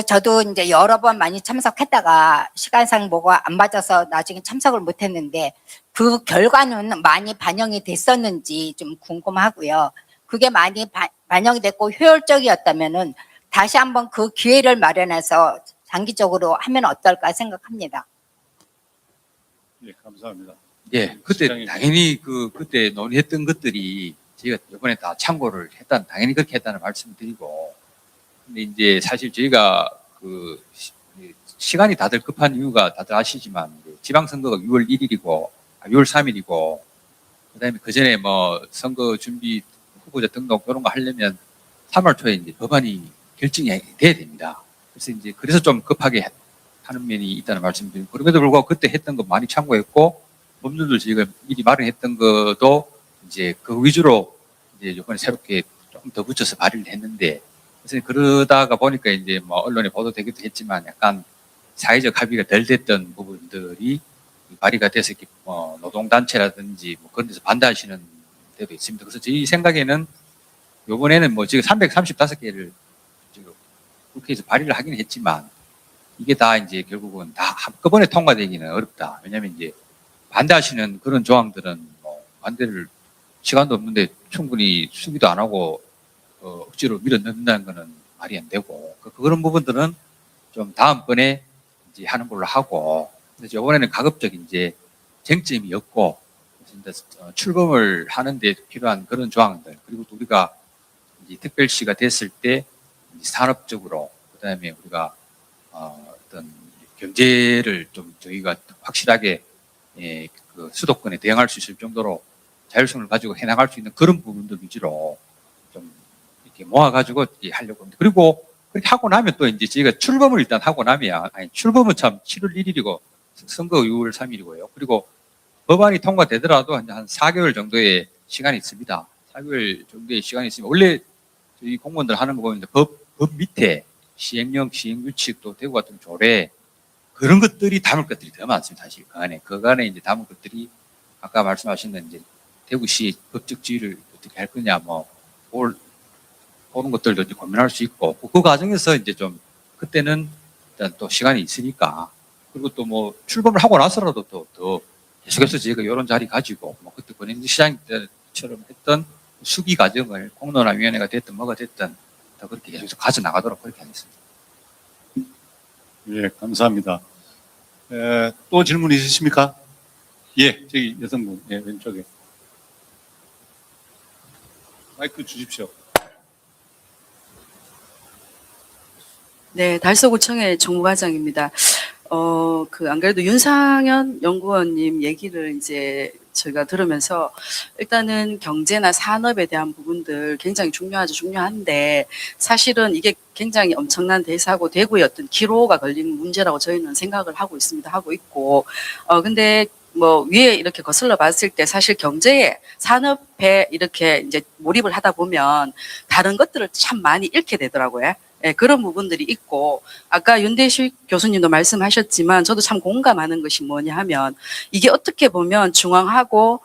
저도 이제 여러 번 많이 참석했다가 시간상 뭐가 안 맞아서 나중에 참석을 못 했는데 그 결과는 많이 반영이 됐었는지 좀 궁금하고요. 그게 많이 반영이 됐고 효율적이었다면은 다시 한번 그 기회를 마련해서 장기적으로 하면 어떨까 생각합니다. 예, 감사합니다. 예, 그때 시장님. 당연히 그때 논의했던 것들이 저희가 이번에 다 참고를 당연히 그렇게 했다는 말씀을 드리고 근데 이제 사실 저희가 시간이 다들 급한 이유가 다들 아시지만 지방선거가 6월 1일이고 6월 3일이고 그다음에 그 전에 뭐 선거 준비 후보자 등록 이런 거 하려면 3월 초에 이제 법안이 결정이 돼야 됩니다. 그래서 좀 급하게 하는 면이 있다는 말씀드리고 그럼에도 불구하고 그때 했던 거 많이 참고했고 법률도 저희가 미리 마련했던 것도 이제 그 위주로 이제 이번에 새롭게 조금 더 붙여서 발의를 했는데 그래서 그러다가 보니까 이제 뭐 언론에 보도되기도 했지만 약간 사회적 합의가 덜 됐던 부분들이 발의가 돼서 이렇게 노동단체라든지 뭐 그런 데서 반대하시는 데도 있습니다. 그래서 저희 생각에는 이번에는 뭐 지금 335개를 지금 국회에서 발의를 하긴 했지만 이게 다 이제 결국은 다 한꺼번에 통과되기는 어렵다. 왜냐하면 이제 반대하시는 그런 조항들은 뭐 반대를 시간도 없는데 충분히 수기도 안 하고 억지로 밀어넣는다는 거는 말이 안 되고 그런 부분들은 좀 다음번에 이제 하는 걸로 하고 그래서 이번에는 가급적 이제 쟁점이 없고 출범을 하는데 필요한 그런 조항들 그리고 또 우리가 이제 특별시가 됐을 때 산업적으로 그다음에 우리가 어떤 경제를 좀 저희가 확실하게 그 수도권에 대응할 수 있을 정도로 자율성을 가지고 해나갈 수 있는 그런 부분들 위주로 좀 이렇게 모아가지고 하려고 합니다. 그리고 그렇게 하고 나면 또 이제 저희가 출범을 일단 하고 나면 출범은 참 7월 1일이고 선거 6월 3일이고요. 그리고 법안이 통과되더라도 한 4개월 정도의 시간이 있습니다. 4개월 정도의 시간이 있으면 원래 저희 공무원들 하는 거 보면 법 밑에 시행령, 시행규칙 또 대구 같은 조례 그런 것들이 담을 것들이 더 많습니다. 사실 그 안에 이제 담을 것들이 아까 말씀하신 건 이제 대구시 법적 지위를 어떻게 할 거냐 뭐 그런 것들도 이제 고민할 수 있고 그 과정에서 이제 좀 그때는 일단 또 시간이 있으니까 그리고 또 뭐 출범을 하고 나서라도 또 더 계속해서 저희가 이런 자리 가지고 뭐 그때 권영진 시장 때처럼 했던 수기 과정을 공론화위원회가 됐든 뭐가 됐든 더 그렇게 계속 가져 나가도록 그렇게 하겠습니다. 예, 감사합니다. 또 질문 있으십니까? 예, 저기 여성분, 예, 왼쪽에. 마이크 주십시오. 네, 달서구청의 정무과장입니다. 안 그래도 윤상현 연구원님 얘기를 이제 저희가 들으면서 일단은 경제나 산업에 대한 부분들 굉장히 중요한데 사실은 이게 굉장히 엄청난 대사고 대구의 어떤 기로가 걸린 문제라고 저희는 생각을 하고 있습니다. 하고 있고, 근데 뭐 위에 이렇게 거슬러 봤을 때 사실 경제에 산업에 이렇게 이제 몰입을 하다 보면 다른 것들을 참 많이 잃게 되더라고요. 예, 그런 부분들이 있고 아까 윤대식 교수님도 말씀하셨지만 저도 참 공감하는 것이 뭐냐 하면 이게 어떻게 보면 중앙하고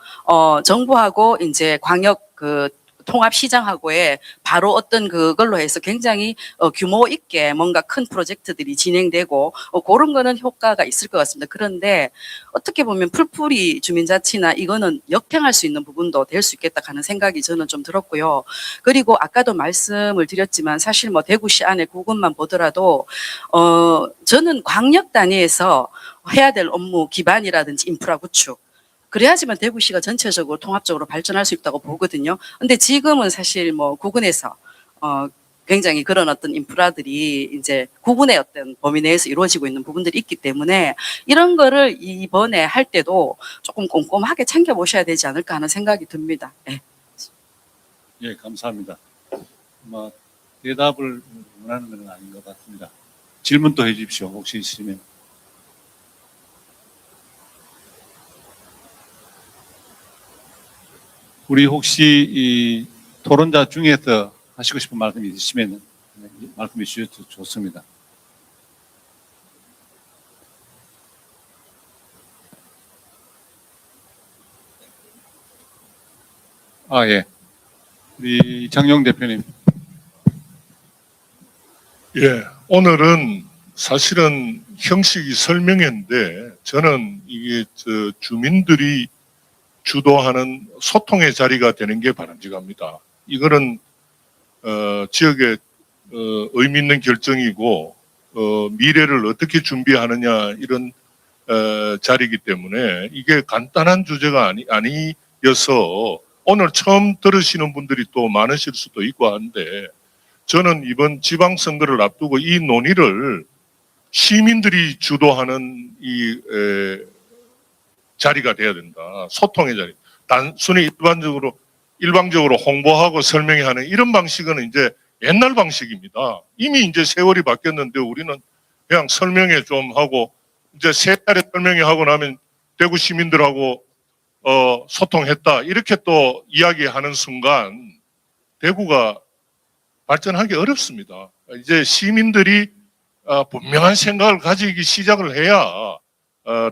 정부하고 이제 광역 그 통합시장하고의 바로 어떤 그걸로 해서 굉장히 규모 있게 뭔가 큰 프로젝트들이 진행되고 그런 거는 효과가 있을 것 같습니다. 그런데 어떻게 보면 풀풀이 주민자치나 이거는 역행할 수 있는 부분도 될 수 있겠다 하는 생각이 저는 좀 들었고요. 그리고 아까도 말씀을 드렸지만 사실 뭐 대구시 안에 구군만 보더라도 저는 광역 단위에서 해야 될 업무 기반이라든지 인프라 구축 그래야지만 대구시가 전체적으로 통합적으로 발전할 수 있다고 보거든요. 근데 지금은 사실 뭐 구군에서 굉장히 그런 어떤 인프라들이 이제 구군의 어떤 범위 내에서 이루어지고 있는 부분들이 있기 때문에 이런 거를 이번에 할 때도 조금 꼼꼼하게 챙겨보셔야 되지 않을까 하는 생각이 듭니다. 네. 예, 감사합니다. 뭐 대답을 원하는 건 아닌 것 같습니다. 질문 또 해주십시오. 혹시 있으시면. 우리 혹시 이 토론자 중에서 하시고 싶은 말씀이 있으시면 말씀해 주셔도 좋습니다. 아, 예. 우리 장영 대표님. 예, 오늘은 사실은 형식이 설명회인데 저는 이게 주민들이 주도하는 소통의 자리가 되는 게 바람직합니다. 이거는 지역의 의미 있는 결정이고 미래를 어떻게 준비하느냐 이런 자리이기 때문에 이게 간단한 주제가 아니어서 오늘 처음 들으시는 분들이 또 많으실 수도 있고 한데 저는 이번 지방선거를 앞두고 이 논의를 시민들이 주도하는 이 자리가 돼야 된다. 소통의 자리. 단순히 일방적으로 홍보하고 설명하는 이런 방식은 이제 옛날 방식입니다. 이미 이제 세월이 바뀌었는데 우리는 그냥 설명회 좀 하고 이제 세 차례 설명회 하고 나면 대구 시민들하고 소통했다. 이렇게 또 이야기하는 순간 대구가 발전하기 어렵습니다. 이제 시민들이 분명한 생각을 가지기 시작을 해야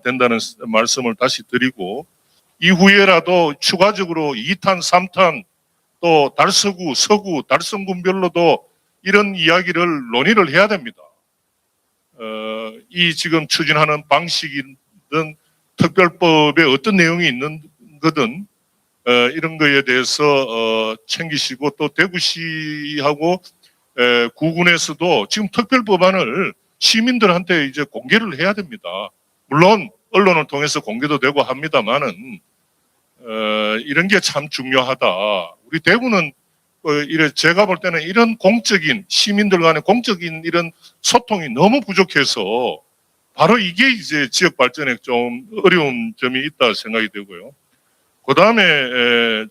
된다는 말씀을 다시 드리고 이후에라도 추가적으로 2탄, 3탄 또 달서구, 서구, 달성군별로도 이런 이야기를 논의를 해야 됩니다. 이 지금 추진하는 방식이든 특별법에 어떤 내용이 있는 거든 이런 거에 대해서 챙기시고 또 대구시하고 구군에서도 지금 특별법안을 시민들한테 이제 공개를 해야 됩니다. 물론 언론을 통해서 공개도 되고 합니다만은 이런 게 참 중요하다. 우리 대구는 제가 볼 때는 이런 공적인 시민들 간의 공적인 이런 소통이 너무 부족해서 바로 이게 이제 지역 발전에 좀 어려운 점이 있다 생각이 되고요. 그 다음에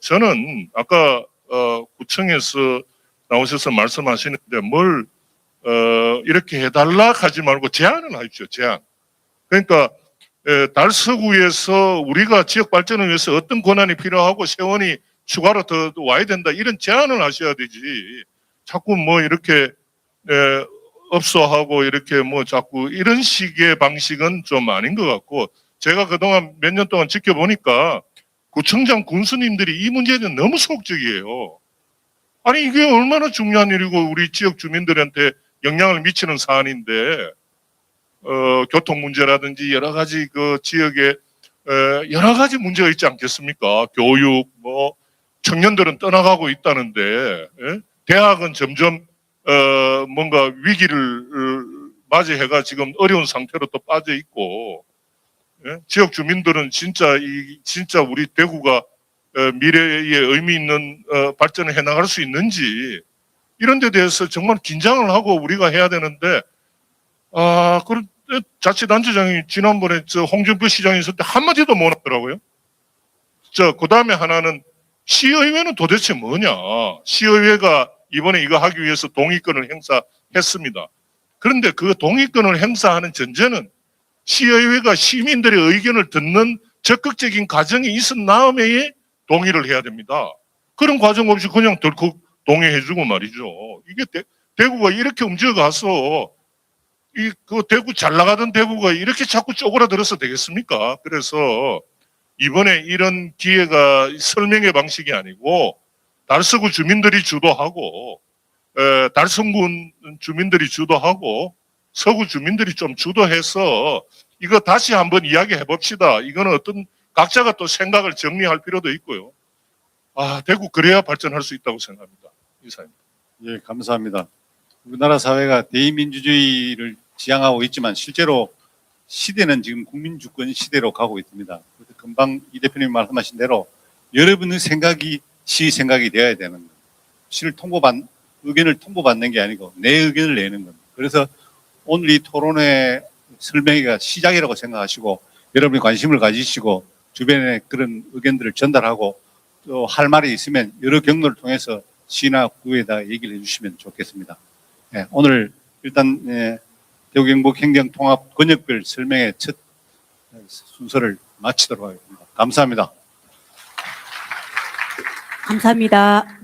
저는 아까 구청에서 나오셔서 말씀하시는데 뭘 이렇게 해달라 하지 말고 제안을 하십시오. 제안. 그러니까 달서구에서 우리가 지역 발전을 위해서 어떤 권한이 필요하고 세원이 추가로 더 와야 된다 이런 제안을 하셔야 되지. 자꾸 뭐 이렇게 업소하고 이렇게 뭐 자꾸 이런 식의 방식은 좀 아닌 것 같고 제가 그동안 몇 년 동안 지켜보니까 구청장 군수님들이 이 문제에 대해 너무 소극적이에요. 아니 이게 얼마나 중요한 일이고 우리 지역 주민들한테 영향을 미치는 사안인데 교통 문제라든지 여러 가지 그 지역에 여러 가지 문제가 있지 않겠습니까? 교육, 뭐 청년들은 떠나가고 있다는데 대학은 점점 뭔가 위기를 맞이해가 지금 어려운 상태로 또 빠져 있고 지역 주민들은 진짜 우리 대구가 미래에 의미 있는 발전을 해나갈 수 있는지 이런 데 대해서 정말 긴장을 하고 우리가 해야 되는데 그런 자치단체장이 지난번에 홍준표 시장이 있을 때 한마디도 못 하더라고요. 그 다음에 하나는 시의회는 도대체 뭐냐. 시의회가 이번에 이거 하기 위해서 동의권을 행사했습니다. 그런데 그 동의권을 행사하는 전제는 시의회가 시민들의 의견을 듣는 적극적인 과정이 있은 다음에 동의를 해야 됩니다. 그런 과정 없이 그냥 덜컥 동의해주고 말이죠. 이게 대구가 이렇게 움직여가서 그 대구 잘 나가던 대구가 이렇게 자꾸 쪼그라들어서 되겠습니까? 그래서 이번에 이런 기회가 설명의 방식이 아니고 달서구 주민들이 주도하고 달성군 주민들이 주도하고 서구 주민들이 좀 주도해서 이거 다시 한번 이야기해 봅시다. 이거는 어떤 각자가 또 생각을 정리할 필요도 있고요. 대구 그래야 발전할 수 있다고 생각합니다. 이사입니다. 예, 감사합니다. 우리나라 사회가 대의민주주의를 지향하고 있지만 실제로 시대는 지금 국민주권 시대로 가고 있습니다. 금방 이 대표님 말씀하신 대로 여러분의 생각이 시 생각이 되어야 되는 거예요. 의견을 통보받는 게 아니고 내 의견을 내는 겁니다. 그래서 오늘 이 토론회 설명회가 시작이라고 생각하시고 여러분이 관심을 가지시고 주변에 그런 의견들을 전달하고 또 할 말이 있으면 여러 경로를 통해서 시나 구에다 얘기를 해주시면 좋겠습니다. 예, 오늘 일단 대구 경북 행정통합 권역별 설명회 첫 순서를 마치도록 하겠습니다. 감사합니다. 감사합니다.